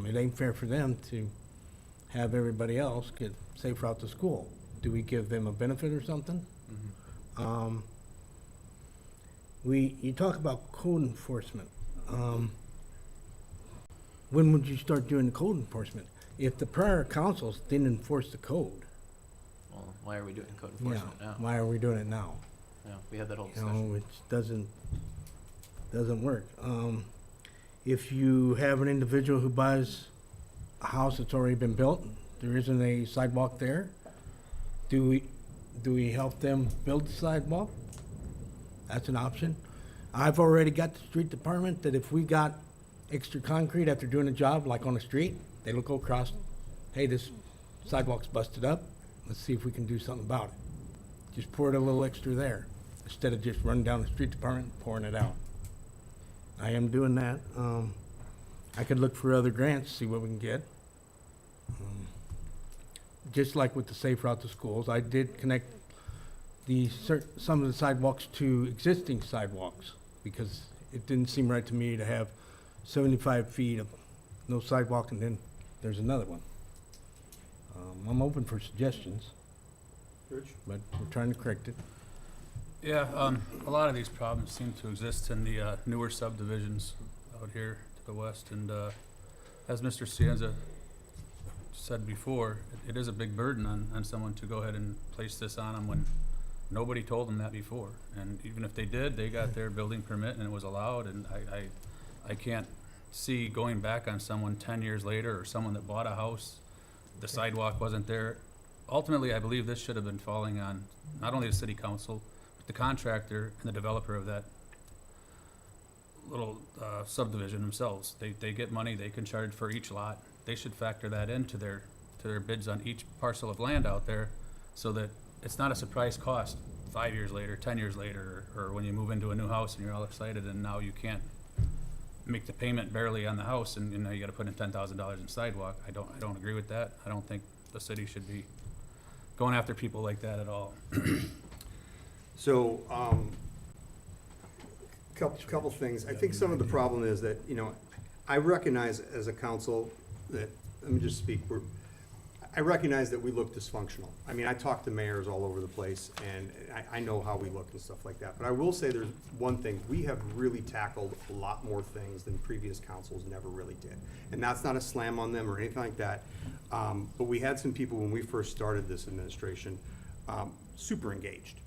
It ain't fair for them to have everybody else get safe route to school. Do we give them a benefit or something? Mm-hmm. You talk about code enforcement. When would you start doing the code enforcement? If the prior councils didn't enforce the code, Well, why are we doing code enforcement now? why are we doing it now? Yeah, we had that whole discussion. Which doesn't work. If you have an individual who buys a house that's already been built, there isn't a sidewalk there, do we help them build the sidewalk? That's an option. I've already got the street department that if we got extra concrete after doing a job, like on the street, they look across, hey, this sidewalk's busted up, let's see if we can do something about it. Just pour it a little extra there, instead of just running down the street department and pouring it out. I am doing that. I could look for other grants, see what we can get. Just like with the Safe Route to Schools, I did connect some of the sidewalks to existing sidewalks because it didn't seem right to me to have 75 feet of no sidewalk and then there's another one. I'm open for suggestions, Rich? but we're trying to correct it. Yeah, a lot of these problems seem to exist in the newer subdivisions out here to the west, and as Mr. Cienza said before, it is a big burden on someone to go ahead and place this on them when nobody told them that before. And even if they did, they got their building permit and it was allowed, and I can't see going back on someone 10 years later, or someone that bought a house, the sidewalk wasn't there. Ultimately, I believe this should have been falling on not only the city council, but the contractor and the developer of that little subdivision themselves. They get money, they can charge for each lot. They should factor that into their bids on each parcel of land out there, so that it's not a surprise cost 5 years later, 10 years later, or when you move into a new house and you're all excited and now you can't make the payment barely on the house, and now you gotta put in $10,000 in sidewalk. I don't agree with that. I don't think the city should be going after people like that at all. So, couple things. I think some of the problem is that, you know, I recognize as a council that, let me just speak, I recognize that we look dysfunctional. I mean, I talk to mayors all over the place, and I know how we look and stuff like that. But I will say there's one thing, we have really tackled a lot more things than previous councils never really did. And that's not a slam on them or anything like that. But we had some people when we first started this administration, super engaged.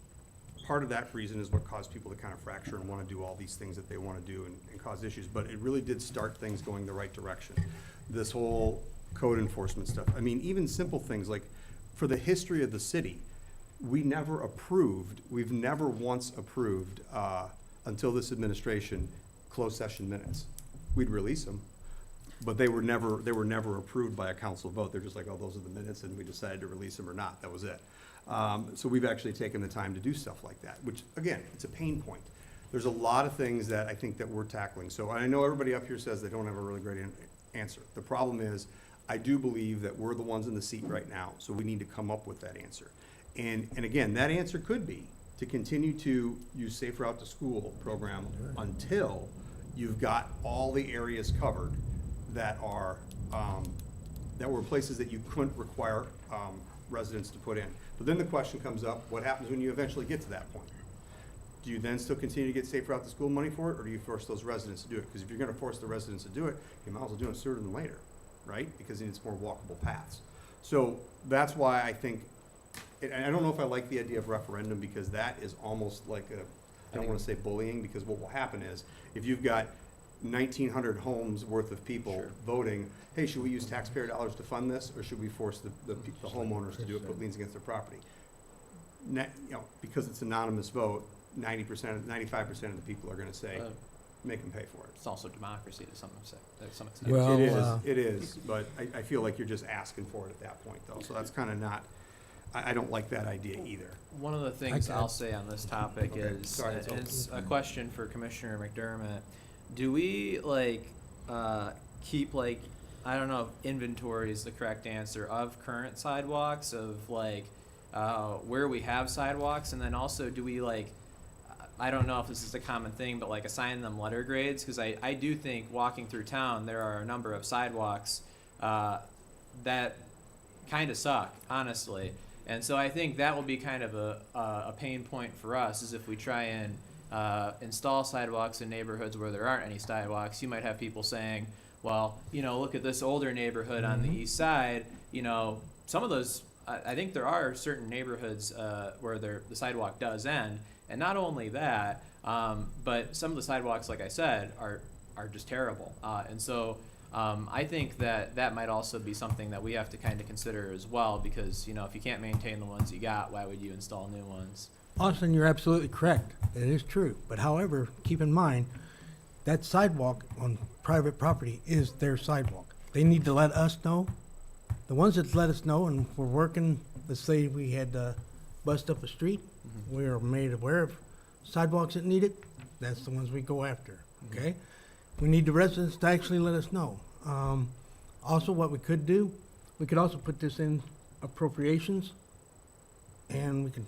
Part of that reason is what caused people to kind of fracture and want to do all these things that they want to do and cause issues. But it really did start things going the right direction. This whole code enforcement stuff. I mean, even simple things like, for the history of the city, we've never once approved, until this administration, closed session minutes. We'd release them, but they were never approved by a council vote. They're just like, oh, those are the minutes, and we decided to release them or not. That was it. So we've actually taken the time to do stuff like that, which, again, it's a pain point. There's a lot of things that I think that we're tackling. So I know everybody up here says they don't have a really great answer. The problem is, I do believe that we're the ones in the seat right now, so we need to come up with that answer. And again, that answer could be to continue to use Safe Route to School program until you've got all the areas covered that are, that were places that you couldn't require residents to put in. But then the question comes up, what happens when you eventually get to that point? Do you then still continue to get Safe Route to School money for it, or do you force those residents to do it? Because if you're gonna force the residents to do it, you might as well do it sooner than later, right? Because it's more walkable paths. So that's why I think, and I don't know if I like the idea of referendum, because that is almost like I don't wanna say bullying, because what will happen is, if you've got 1,900 homes worth of people voting, hey, should we use taxpayer dollars to fund this, or should we force the homeowners to do it, put liens against their property? You know, because it's anonymous vote, 95% of the people are gonna say, make them pay for it. It's also democracy to some extent. Well, It is, but I feel like you're just asking for it at that point, though, so that's kinda not, I don't like that idea either. One of the things I'll say on this topic Okay, is, sorry, it's it's a question for Commissioner McDermott. Do we keep I don't know if inventory is the correct answer, of current sidewalks, of where we have sidewalks, and then also do we I don't know if this is a common thing, but assign them letter grades? Because I do think walking through town, there are a number of sidewalks that kind of suck, honestly. And so I think that will be kind of a pain point for us, is if we try and install sidewalks in neighborhoods where there aren't any sidewalks. You might have people saying, well, look at this older neighborhood on the east side. Some of those, I think there are certain neighborhoods where the sidewalk does end. And not only that, but some of the sidewalks, like I said, are just terrible. And so I think that might also be something that we have to kind of consider as well, because, if you can't maintain the ones you got, why would you install new ones? Austin, you're absolutely correct. It is true. But however, keep in mind, that sidewalk on private property is their sidewalk. They need to let us know. The ones that let us know and we're working, let's say we had bust up a street, we are made aware of sidewalks that need it, that's the ones we go after, okay? We need the residents to actually let us know. Also, what we could do, we could also put this in appropriations, and we can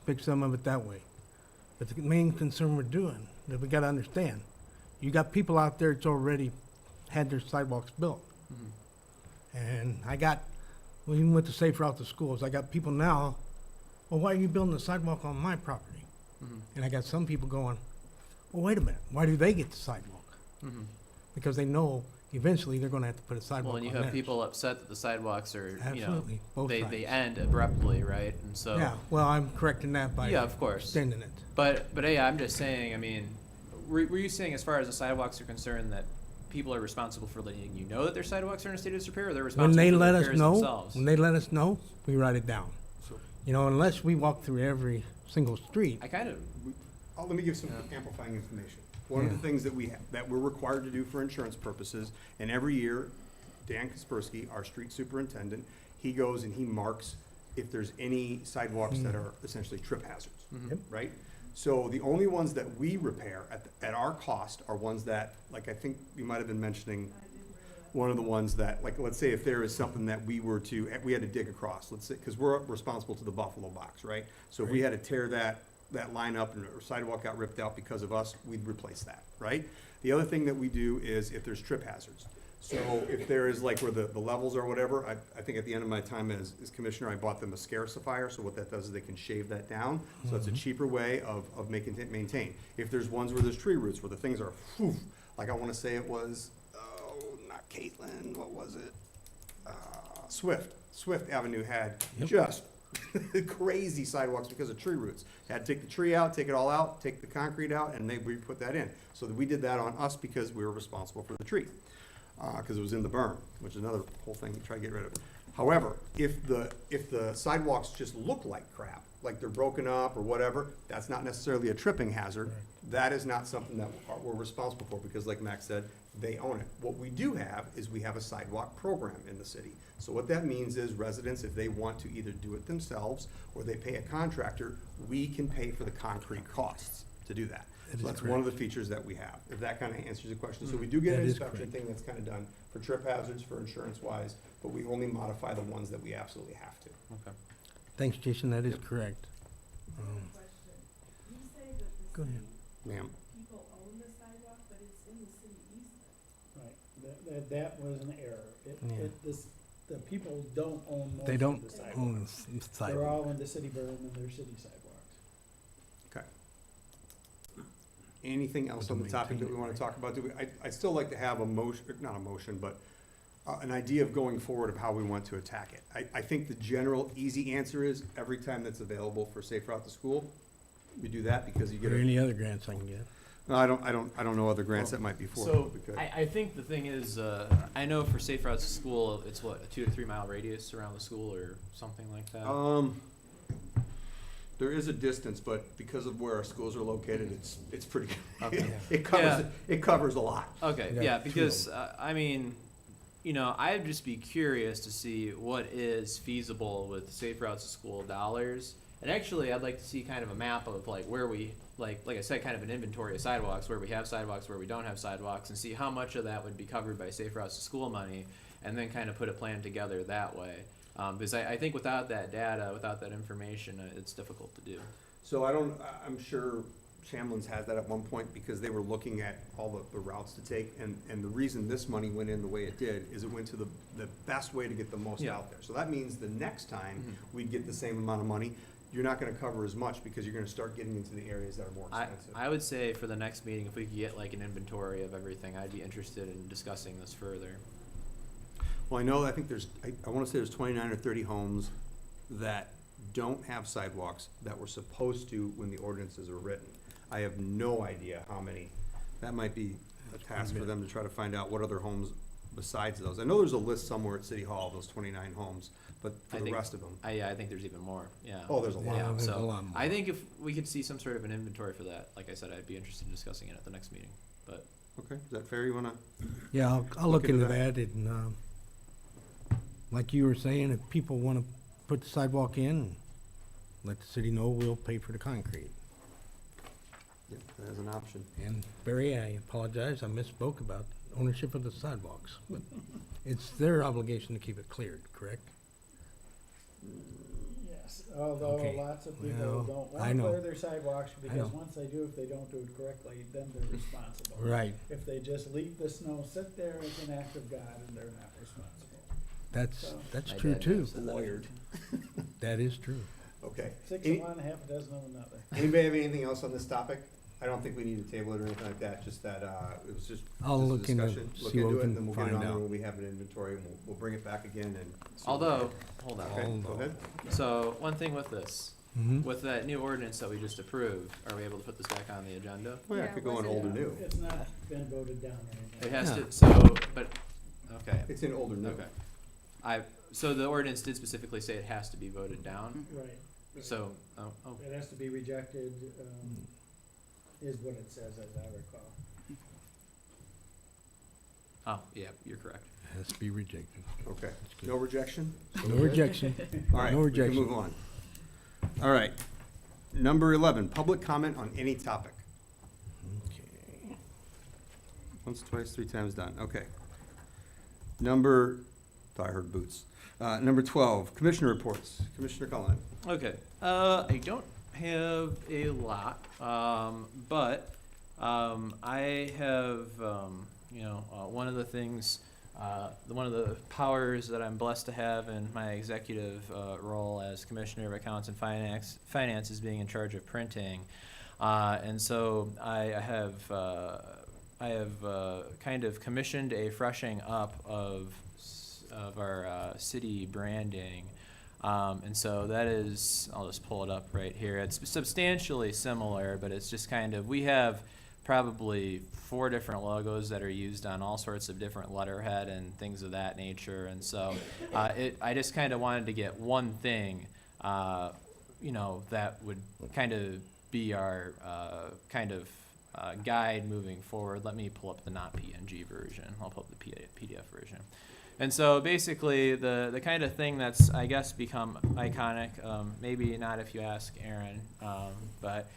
fix some of it that way. But the main concern we're doing, that we gotta understand, you got people out there that's already had their sidewalks built. And well, even with the Safe Route to Schools, I got people now, well, why are you building a sidewalk on my property? And I got some people going, well, wait a minute, why do they get the sidewalk? Because they know eventually they're gonna have to put a sidewalk Well, on and you have theirs. people upset that the sidewalks are, you know, Absolutely, both they sides. end abruptly, right? And so. Yeah, well, I'm correcting that by Yeah, of course. extending it. But hey, I'm just saying, I mean, were you saying as far as the sidewalks are concerned that people are responsible for letting you know that their sidewalks are in a state of disrepair, or they're When responsible they for the let us repairs know, themselves? when they let us know, we write it down. So, You know, unless we walk through every single street. I kind of, let me give some amplifying information. One of the things that that we're required to do for insurance purposes, and every year, Dan Kaspersky, our street superintendent, he goes and he marks if there's any sidewalks that are essentially trip hazards, right? So the only ones that we repair at our cost are ones that, like I think you might have been mentioning, one of the ones that, like, let's say if there is something that we had to dig across, let's say, because we're responsible to the Buffalo box, right? So if we had to tear that line up and a sidewalk got ripped out because of us, we'd replace that, right? The other thing that we do is if there's trip hazards. So if there is like where the levels or whatever, I think at the end of my time as commissioner, I bought them a scarifier. So what that does is they can shave that down. So it's a cheaper way of making it maintain. If there's ones where there's tree roots, where the things are, like I want to say it was, not Caitlin, what was it? Swift Avenue had just crazy sidewalks because of tree roots. Had to take the tree out, take it all out, take the concrete out, and we put that in. So we did that on us because we were responsible for the tree. Because it was in the berm, which is another whole thing to try to get rid of. However, if the sidewalks just look like crap, like they're broken up or whatever, that's not necessarily a tripping hazard. That is not something that we're responsible for, because like Max said, they own it. What we do have is we have a sidewalk program in the city. So what that means is residents, if they want to either do it themselves or they pay a contractor, we can pay for the concrete costs to do that. So that's one of the features that we have, if that kind of answers your question. So we do get an inspection thing that's kind of done for trip hazards, for insurance-wise, but we only modify the ones that we absolutely have to. okay. Thanks, Jason, that is correct. Question. You say that the Go ahead. city Ma'am? people own the sidewalk, but it's in the city easement. Right, that was an error. Yeah. The people don't own most They of don't the sidewalks. own the They're sidewalk. all in the city berm and they're city sidewalks. Okay. Anything else on the topic that we want to talk about? I'd still like to have a motion, not a motion, but an idea of going forward of how we want to attack it. I think the general easy answer is every time that's available for Safe Route to School, we do that because you Are get there any other grants I can get? No, I don't know other grants that might be for it. So, but we could. I think the thing is, I know for Safe Routes to School, it's what, a 2 to 3 mile radius around the school or something like that? There is a distance, but because of where our schools are located, it's pretty, Okay. it covers a lot. Okay, Yeah, yeah, two of because, I mean, you know, I'd just be curious to see what is feasible with Safe Routes to School dollars. And actually, I'd like to see kind of a map of like where we, like I said, kind of an inventory of sidewalks, where we have sidewalks, where we don't have sidewalks, and see how much of that would be covered by Safe Routes to School money, and then kind of put a plan together that way. Because I think without that data, without that information, it's difficult to do. So I'm sure Chamlin's has that at one point because they were looking at all the routes to take, and the reason this money went in the way it did is it went to the best way to get the most Yeah. out there. So that means the next time we'd get the same amount of money, you're not gonna cover as much because you're gonna start getting into the areas that are more expensive. I would say for the next meeting, if we could get like an inventory of everything, I'd be interested in discussing this further. Well, I think I wanna say there's 29 or 30 homes that don't have sidewalks that were supposed to when the ordinances were written. I have no idea how many. That might be a task for them to try to find out what other homes besides those. I know there's a list somewhere at City Hall, those 29 homes, but for the rest of them. I think there's even more, yeah. Oh, there's a lot. Yeah, there's so a lot more. I think if we could see some sort of an inventory for that, like I said, I'd be interested in discussing it at the next meeting, but. Okay, is that fair? You wanna? Yeah, I'll look into into that, and, like you were saying, if people wanna put the sidewalk in, let the city know, we'll pay for the concrete. Yep, that is an option. And Barry, I apologize, I misspoke about ownership of the sidewalks, but it's their obligation to keep it cleared, correct? Yes, although Okay. lots of people Well, don't I want to know. clear their sidewalks, I because know. once they do, if they don't do it correctly, then they're responsible. Right, If they just leave the snow sit there, it's an act of God, and they're not responsible. that's My true dad too. said that. Lawyered. That is true. Okay. Six Any- of one, half a dozen of another. Anybody have anything else on this topic? I don't think we need to table it or anything like that, just that, it was just I'll just a look into- discussion. Look see what into we it, can and then we'll get it find on there out. when we have an inventory, and we'll bring it back again and. see what we Although, have. hold on. Okay, go Although- ahead. So, one thing with this, Mhm. with that new ordinance that we just approved, are we able to put this back on the agenda? Well, yeah, it Yeah, could go in was it, old or new. It's not been voted down or anything. It has Yeah. to, so, but, okay, It's in old or new. okay. So the ordinance did specifically say it has to be voted down, Right. right. so, It has to be rejected, is what it says, as I recall. yeah, you're correct. Has to be rejected. Okay, That's good. no rejection? No rejection. All right, No we can rejection. move on. All right. Number 11, public comment on any topic. Okay. Once, twice, three times done, okay. Thought I heard boots. Number 12, commissioner reports. Commissioner Cullinan. Okay, I don't have a lot, but I have, one of the things, one of the powers that I'm blessed to have in my executive role as Commissioner of Accounts and Finance is being in charge of printing. And so I have kind of commissioned a freshening up of our city branding. And so that is, I'll just pull it up right here. It's substantially similar, but it's just kind of, we have probably 4 different logos that are used on all sorts of different letterhead and things of that nature. And so I just kind of wanted to get one thing, that would kind of be our guide moving forward. Let me pull up the not PNG version. I'll pull up the PDF version. And so basically the kind of thing that's, I guess, become iconic, maybe not if you ask Aaron, but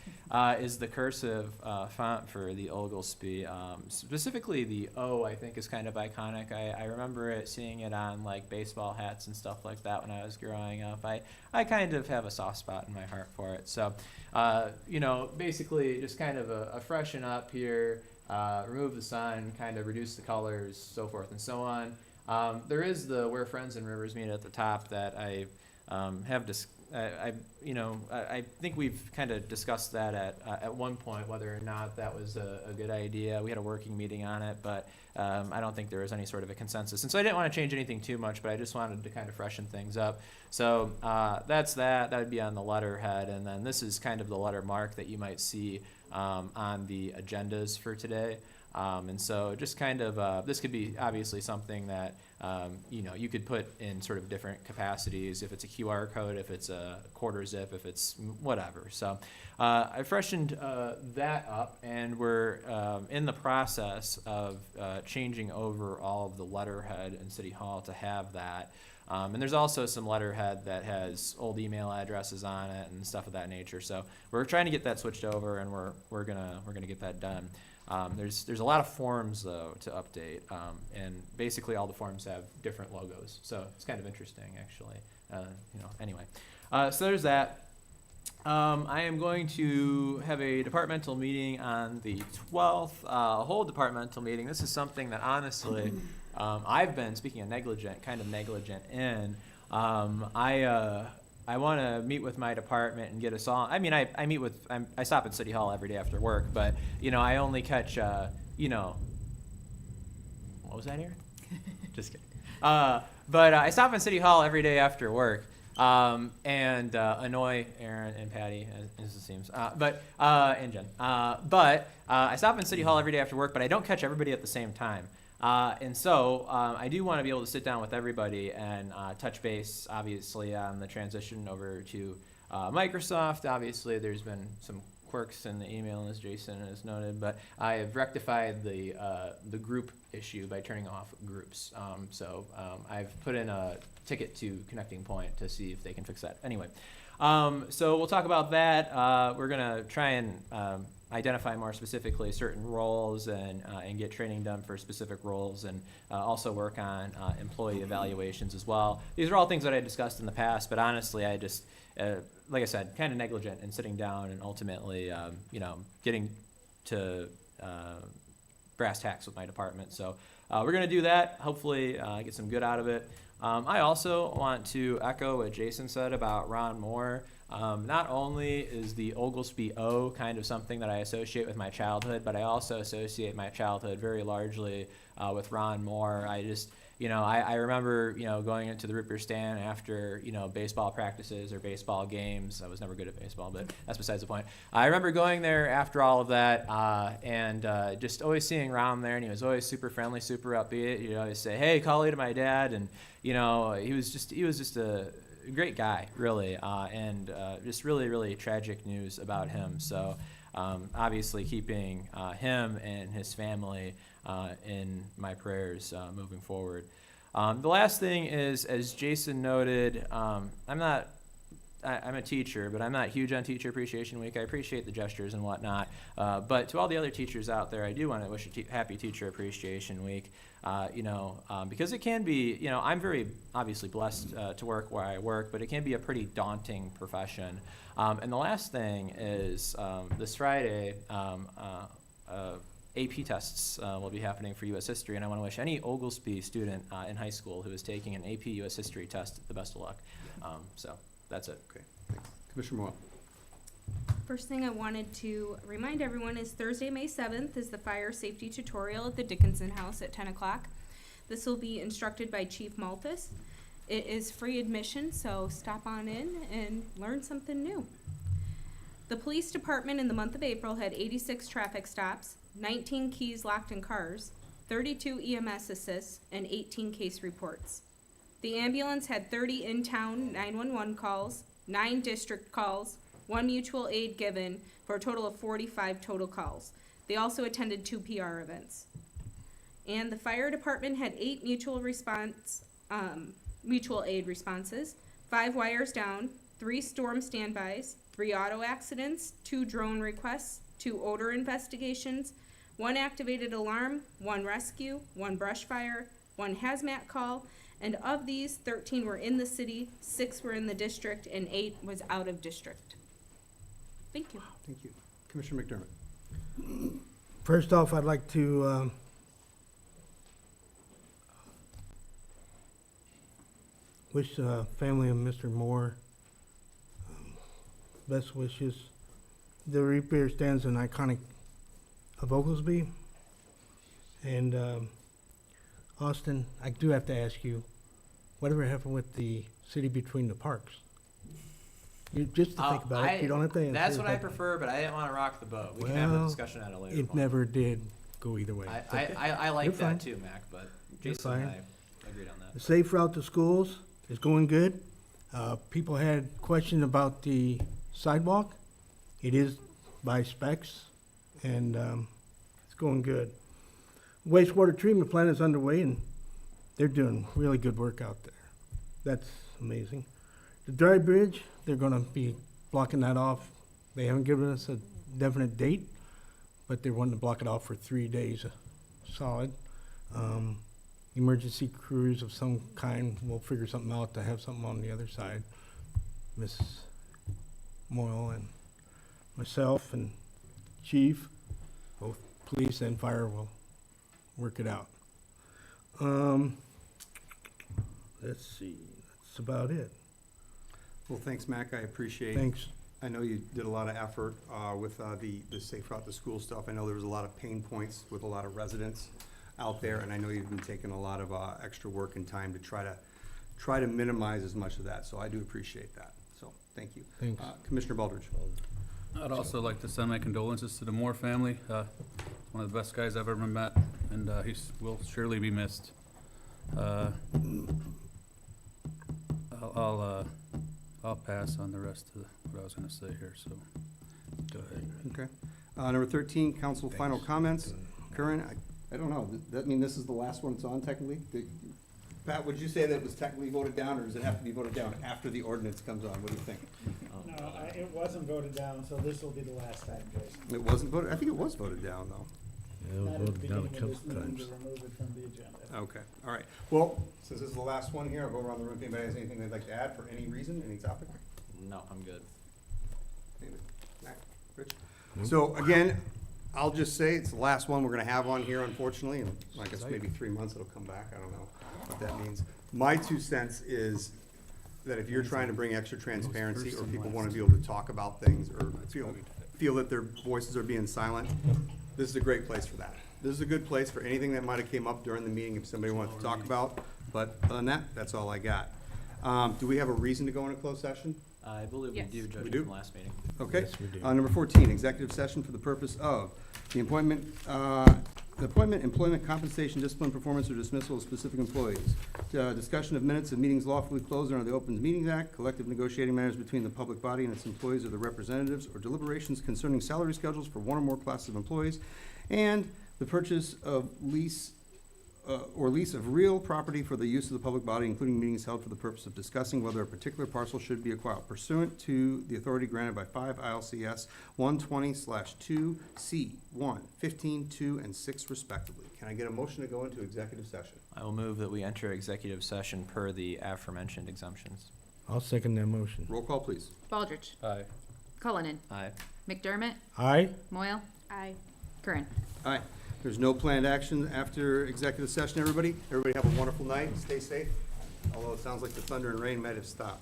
is the cursive font for the Oglesby. Specifically the O, I think, is kind of iconic. I remember seeing it on like baseball hats and stuff like that when I was growing up. I kind of have a soft spot in my heart for it. So, basically just kind of a freshen up here, remove the sun, kind of reduce the colors, so forth and so on. There is the Where Friends and Rivers Meet at the top that I I think we've kind of discussed that at one point, whether or not that was a good idea. We had a working meeting on it, but I don't think there was any sort of a consensus. And so I didn't want to change anything too much, but I just wanted to kind of freshen things up. So that's that. That would be on the letterhead. And then this is kind of the letter mark that you might see on the agendas for today. And so just kind of, this could be obviously something that, you could put in sort of different capacities, if it's a QR code, if it's a quarter zip, if it's whatever. So I freshened that up, and we're in the process of changing over all of the letterhead in City Hall to have that. And there's also some letterhead that has old email addresses on it and stuff of that nature. So we're trying to get that switched over, and we're gonna get that done. There's a lot of forms though to update, and basically all the forms have different logos, so it's kind of interesting actually. Anyway, so there's that. I am going to have a departmental meeting on the 12th, a whole departmental meeting. This is something that honestly I've been, speaking of kind of negligent in. I want to meet with my department and get us all. I mean, I stop at City Hall every day after work, but I only catch, what was that, Aaron? Just kidding. But I stop in City Hall every day after work, and annoy Aaron and Patty, as it seems, and Jen. But I stop in City Hall every day after work, but I don't catch everybody at the same time. And so I do want to be able to sit down with everybody and touch base, obviously, on the transition over to Microsoft. Obviously, there's been some quirks in the email, as Jason has noted, but I have rectified the group issue by turning off groups. So I've put in a ticket to Connecting Point to see if they can fix that. Anyway, so we'll talk about that. We're going to try and identify more specifically certain roles and get training done for specific roles, and also work on employee evaluations as well. These are all things that I discussed in the past, but honestly, I just, like I said, kind of negligent in sitting down and ultimately, getting to brass tacks with my department. So we're going to do that, hopefully get some good out of it. I also want to echo what Jason said about Ron Moore. Not only is the Oglesby O kind of something that I associate with my childhood, but I also associate my childhood very largely with Ron Moore. I just, I remember, going into the root beer stand after, baseball practices or baseball games. I was never good at baseball, but that's besides the point. I remember going there after all of that and just always seeing Ron there, and he was always super friendly, super upbeat. He'd always say, "Hey, call you to my dad," and he was just a great guy, really, and just really, really tragic news about him. So obviously keeping him and his family in my prayers moving forward. The last thing is, as Jason noted, I'm a teacher, but I'm not huge on Teacher Appreciation Week. I appreciate the gestures and whatnot, but to all the other teachers out there, I do want to wish a happy Teacher Appreciation Week. Because it can be, I'm very obviously blessed to work where I work, but it can be a pretty daunting profession. And the last thing is this Friday, AP tests will be happening for U.S. History, and I want to wish any Oglesby student in high school who is taking an AP U.S. History test the best of luck. So that's it. Okay, thanks. Commissioner Moyle. First thing I wanted to remind everyone is Thursday, May 7th is the fire safety tutorial at the Dickinson House at 10 o'clock. This will be instructed by Chief Malthus. It is free admission, so stop on in and learn something new. The police department in the month of April had 86 traffic stops, 19 keys locked in cars, 32 EMS assists, and 18 case reports. The ambulance had 30 in-town 911 calls, 9 district calls, 1 mutual aid given, for a total of 45 total calls. They also attended 2 PR events. And the fire department had 8 mutual aid responses, 5 wires down, 3 storm standbys, 3 auto accidents, 2 drone requests, 2 odor investigations, 1 activated alarm, 1 rescue, 1 brush fire, 1 hazmat call, and of these, 13 were in the city, 6 were in the district, and 8 was out of district. Thank you. Thank you. Commissioner McDermott. First off, I'd like to wish the family of Mr. Moore best wishes. The root beer stands an iconic of Oglesby. And Austin, I do have to ask you, whatever happened with the city between the parks? You just to think about it. You don't have to answer. That's what I prefer, but I didn't want to rock the boat. We can have a discussion at a later point. It never did go either way. I like You're that fine. too, Mac, but You're Jason and fine. I agreed on The that. safe route to schools is going good. People had questions about the sidewalk. It is by specs, and it's going good. Wastewater treatment plant is underway, and they're doing really good work out there. That's amazing. The dry bridge, they're gonna be blocking that off. They haven't given us a definite date, but they're wanting to block it off for 3 days solid. Emergency crews of some kind will figure something out to have something on the other side. Miss Moyle and myself and Chief, both police and fire will work it out. Let's see, that's about it. Well, thanks, Mac. I appreciate. Thanks. I know you did a lot of effort with the safe route to school stuff. I know there was a lot of pain points with a lot of residents out there, and I know you've been taking a lot of extra work and time to try to minimize as much of that. So I do appreciate that. So thank you. Thanks. Commissioner Baldridge. I'd also like to send my condolences to the Moore family. One of the best guys I've ever met, and he will surely be missed. I'll pass on the rest of what I was going to say here, so go ahead. Okay. Number 13, council final comments. Curran, I don't know. Does that mean this is the last one it's on technically? Pat, would you say that it was technically voted down, or does it have to be voted down after the ordinance comes on? What do you think? No, it wasn't voted down, so this will be the last time, Jason. It wasn't voted, I think it was voted down, though. Yeah, it was Not at the voted down a beginning of couple this meeting times. to remove it from the agenda. Okay, all right. Well, since this is the last one here, I'll go around the room. If anybody has anything they'd like to add for any reason, any topic? No, I'm good. David? Matt? Rich? So again, I'll just say it's the last one we're gonna have on here, unfortunately, and I guess maybe 3 months it'll come back. I don't know what that means. My 2 cents is that if you're trying to bring extra transparency, or people wanna be able to talk about things, or feel that their voices are being silent, this is a great place for that. This is a good place for anything that might have came up during the meeting if somebody wanted to talk about, but other than that, that's all I got. Do we have a reason to go into closed session? I believe we Yes. do, We judging do? from last meeting. Okay. Yes, we do. Number 14, executive session for the purpose of the appointment, employment, compensation, discipline, performance, or dismissal of specific employees. Discussion of minutes of meetings lawfully closed under the Open Meetings Act, collective negotiating matters between the public body and its employees or their representatives, or deliberations concerning salary schedules for one or more classes of employees, and the purchase of lease of real property for the use of the public body, including meetings held for the purpose of discussing whether a particular parcel should be acquired pursuant to the authority granted by 5 ILCS 120/2C1, 15, 2, and 6 respectively. Can I get a motion to go into executive session? I will move that we enter executive session per the aforementioned exemptions. I'll second that motion. Roll call, please. Baldridge. Aye. Cullinan. Aye. McDermott. Aye? Moyle. Aye. Curran. Aye. There's no planned action after executive session, everybody. Everybody have a wonderful night. Stay safe. Although it sounds like the thunder and rain might have stopped.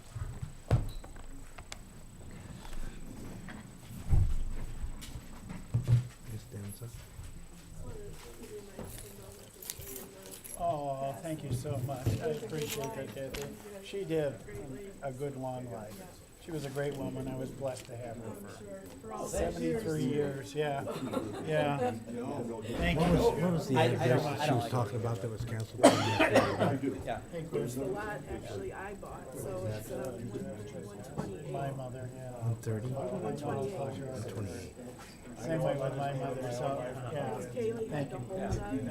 Ms. Danza? Oh, thank you so much. I appreciate that, Kathy. She did a good long life. She was a great woman. I was blessed to have her for 73 years. Yeah, yeah. Thank you. What was the address that she was talking about that was canceled? Yeah. There's the lot actually I bought, so it's, 128. My mother, yeah. 130? 128. 128. Same way with my mother, so, yeah. Kaylee Thank had the you. whole time. And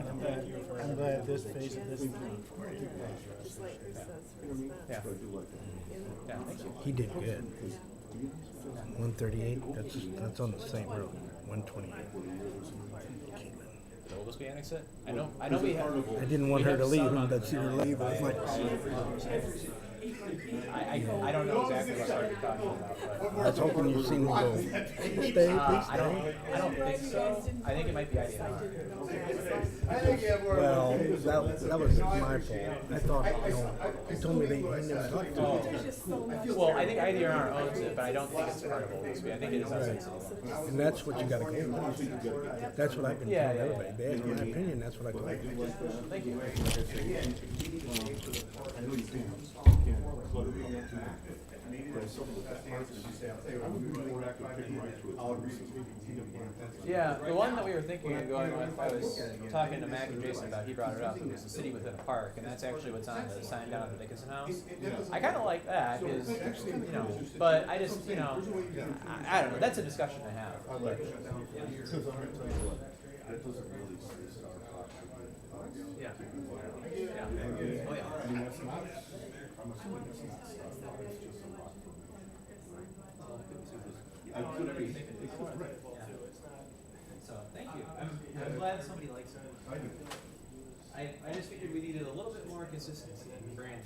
I'm glad this face of this. Just like her says, for his Yeah. best. Yeah, thank you. He did good. 138, that's on the same road, 128. So will this be annexed? I know we have. I didn't want her to leave, but she didn't leave, I was like, I don't know exactly what part you're talking about, but. I was hoping you'd seen me go, please stay, please stay. I don't think so. I think it might be IDNR. Well, that was my fault. I thought, he told me he never talked to me. Well, I think IDNR owns it, but I don't think it's part of Oglesby. I think it is outside city limits. And that's what you gotta go with. That's what I've been telling everybody. They ask my opinion, that's what I told them. Thank you. Yeah, the one that we were thinking of going with, I was talking to Mac and Jason about, he brought it up, it was a city within a park, and that's actually what's on the sign down at the Dickinson House. I kinda like that, cause, but I just, I don't know, that's a discussion to have. But, yeah. Yeah. Oh, yeah. So, thank you. I'm glad somebody likes it. I just figured we needed a little bit more consistency in branding.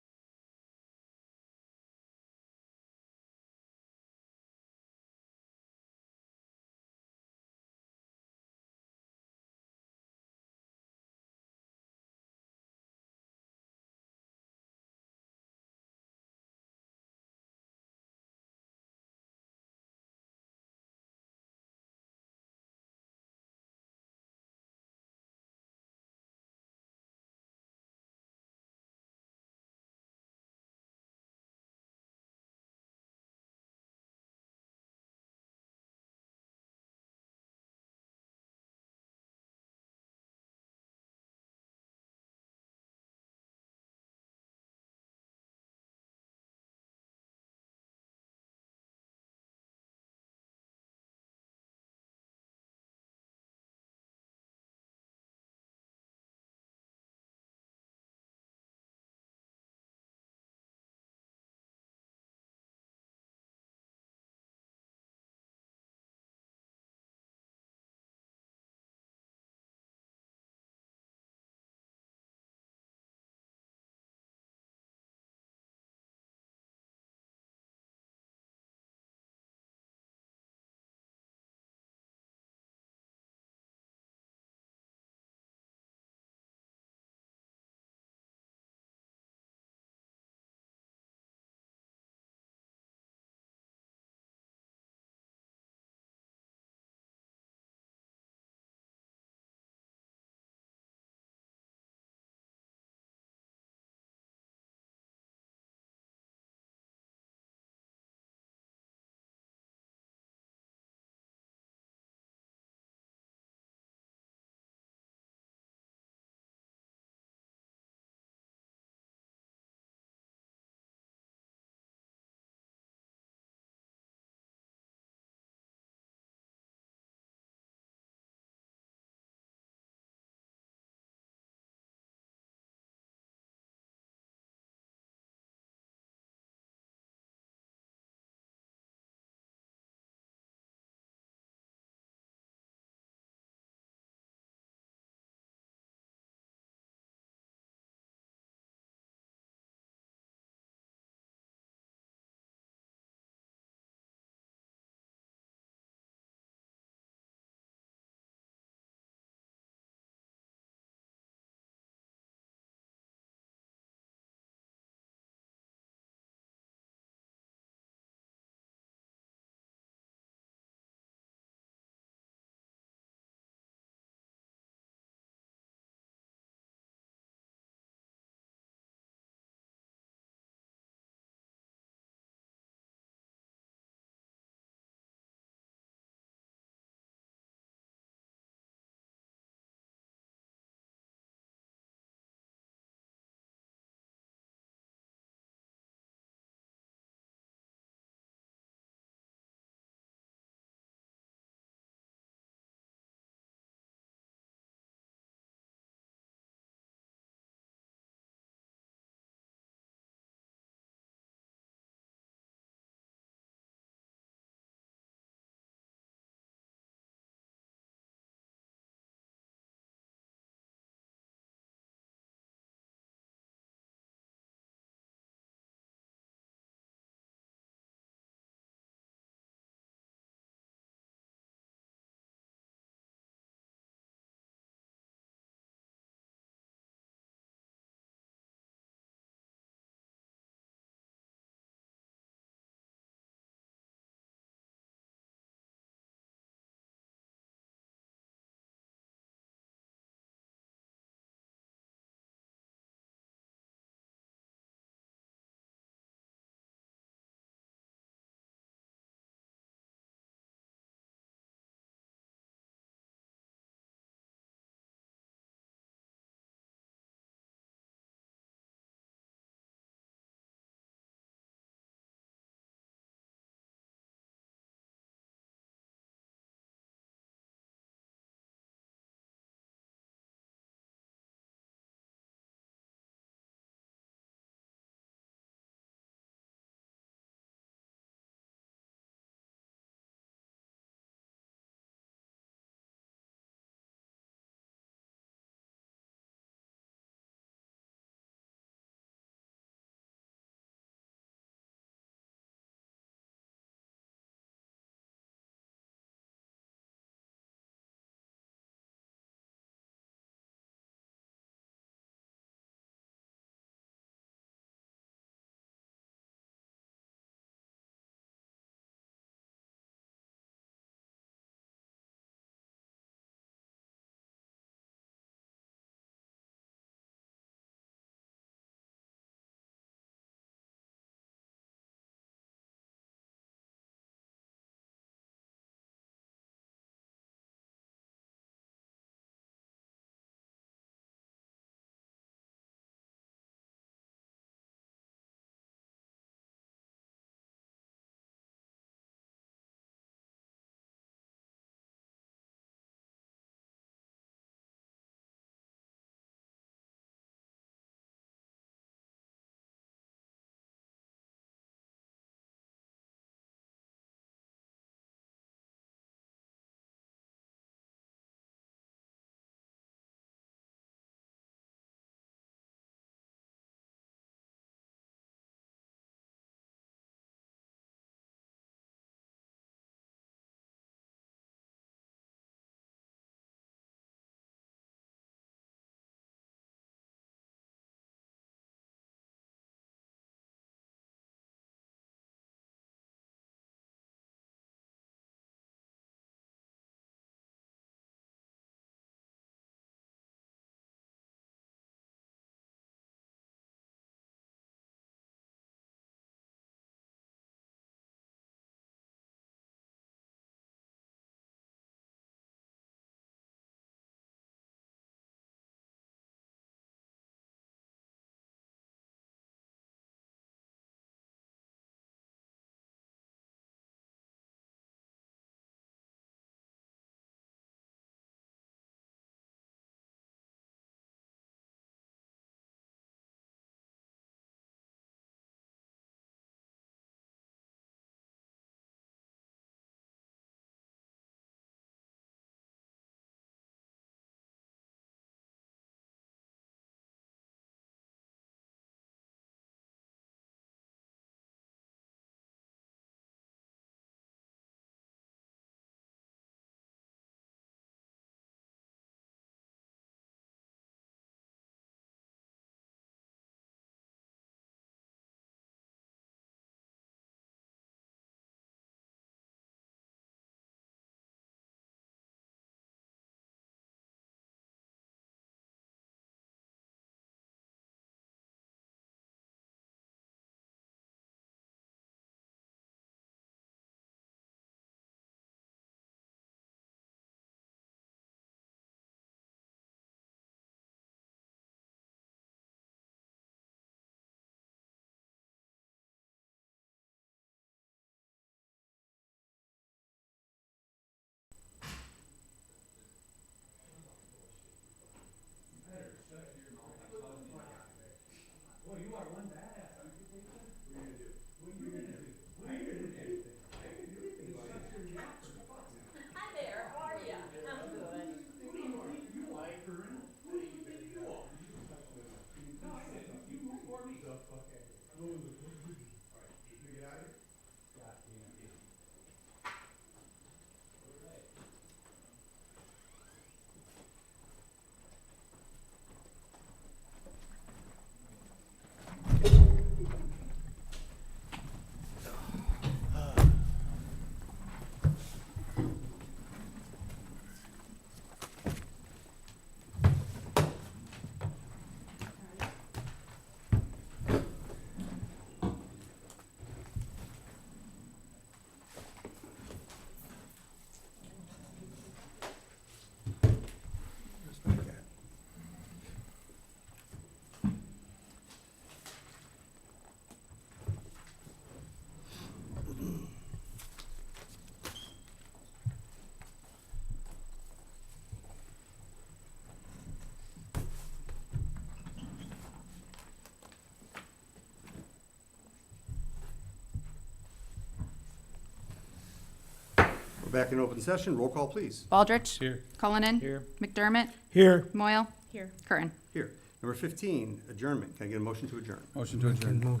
back in open session. Roll call, please. Baldridge. Here. Cullinan. Here. McDermott. Here. Moyle. Here. Curran. Here. Number 15, adjournment. Can I get a motion to adjourn? Motion to adjourn.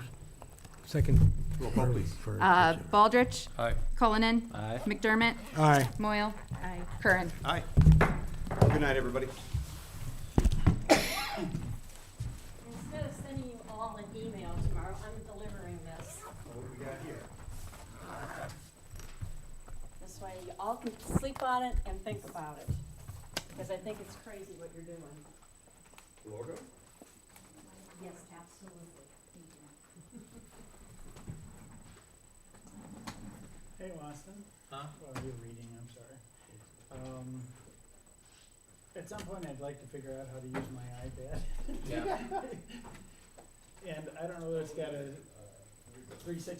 Second. Roll call, please. Baldridge. Aye. Cullinan. Aye. McDermott. Aye. Moyle. Aye. Curran. Aye. Good night, everybody. Instead of sending you all an email tomorrow, I'm delivering this. What do we got here? This way you all can sleep on it and think about it. Because I think it's crazy what you're doing. Logo? Yes, absolutely. Thank you. Hey, Austin. Huh? While you're reading, I'm sorry. At some point, I'd like to figure out how to use my iPad. Yeah. And I don't know whether it's got a 360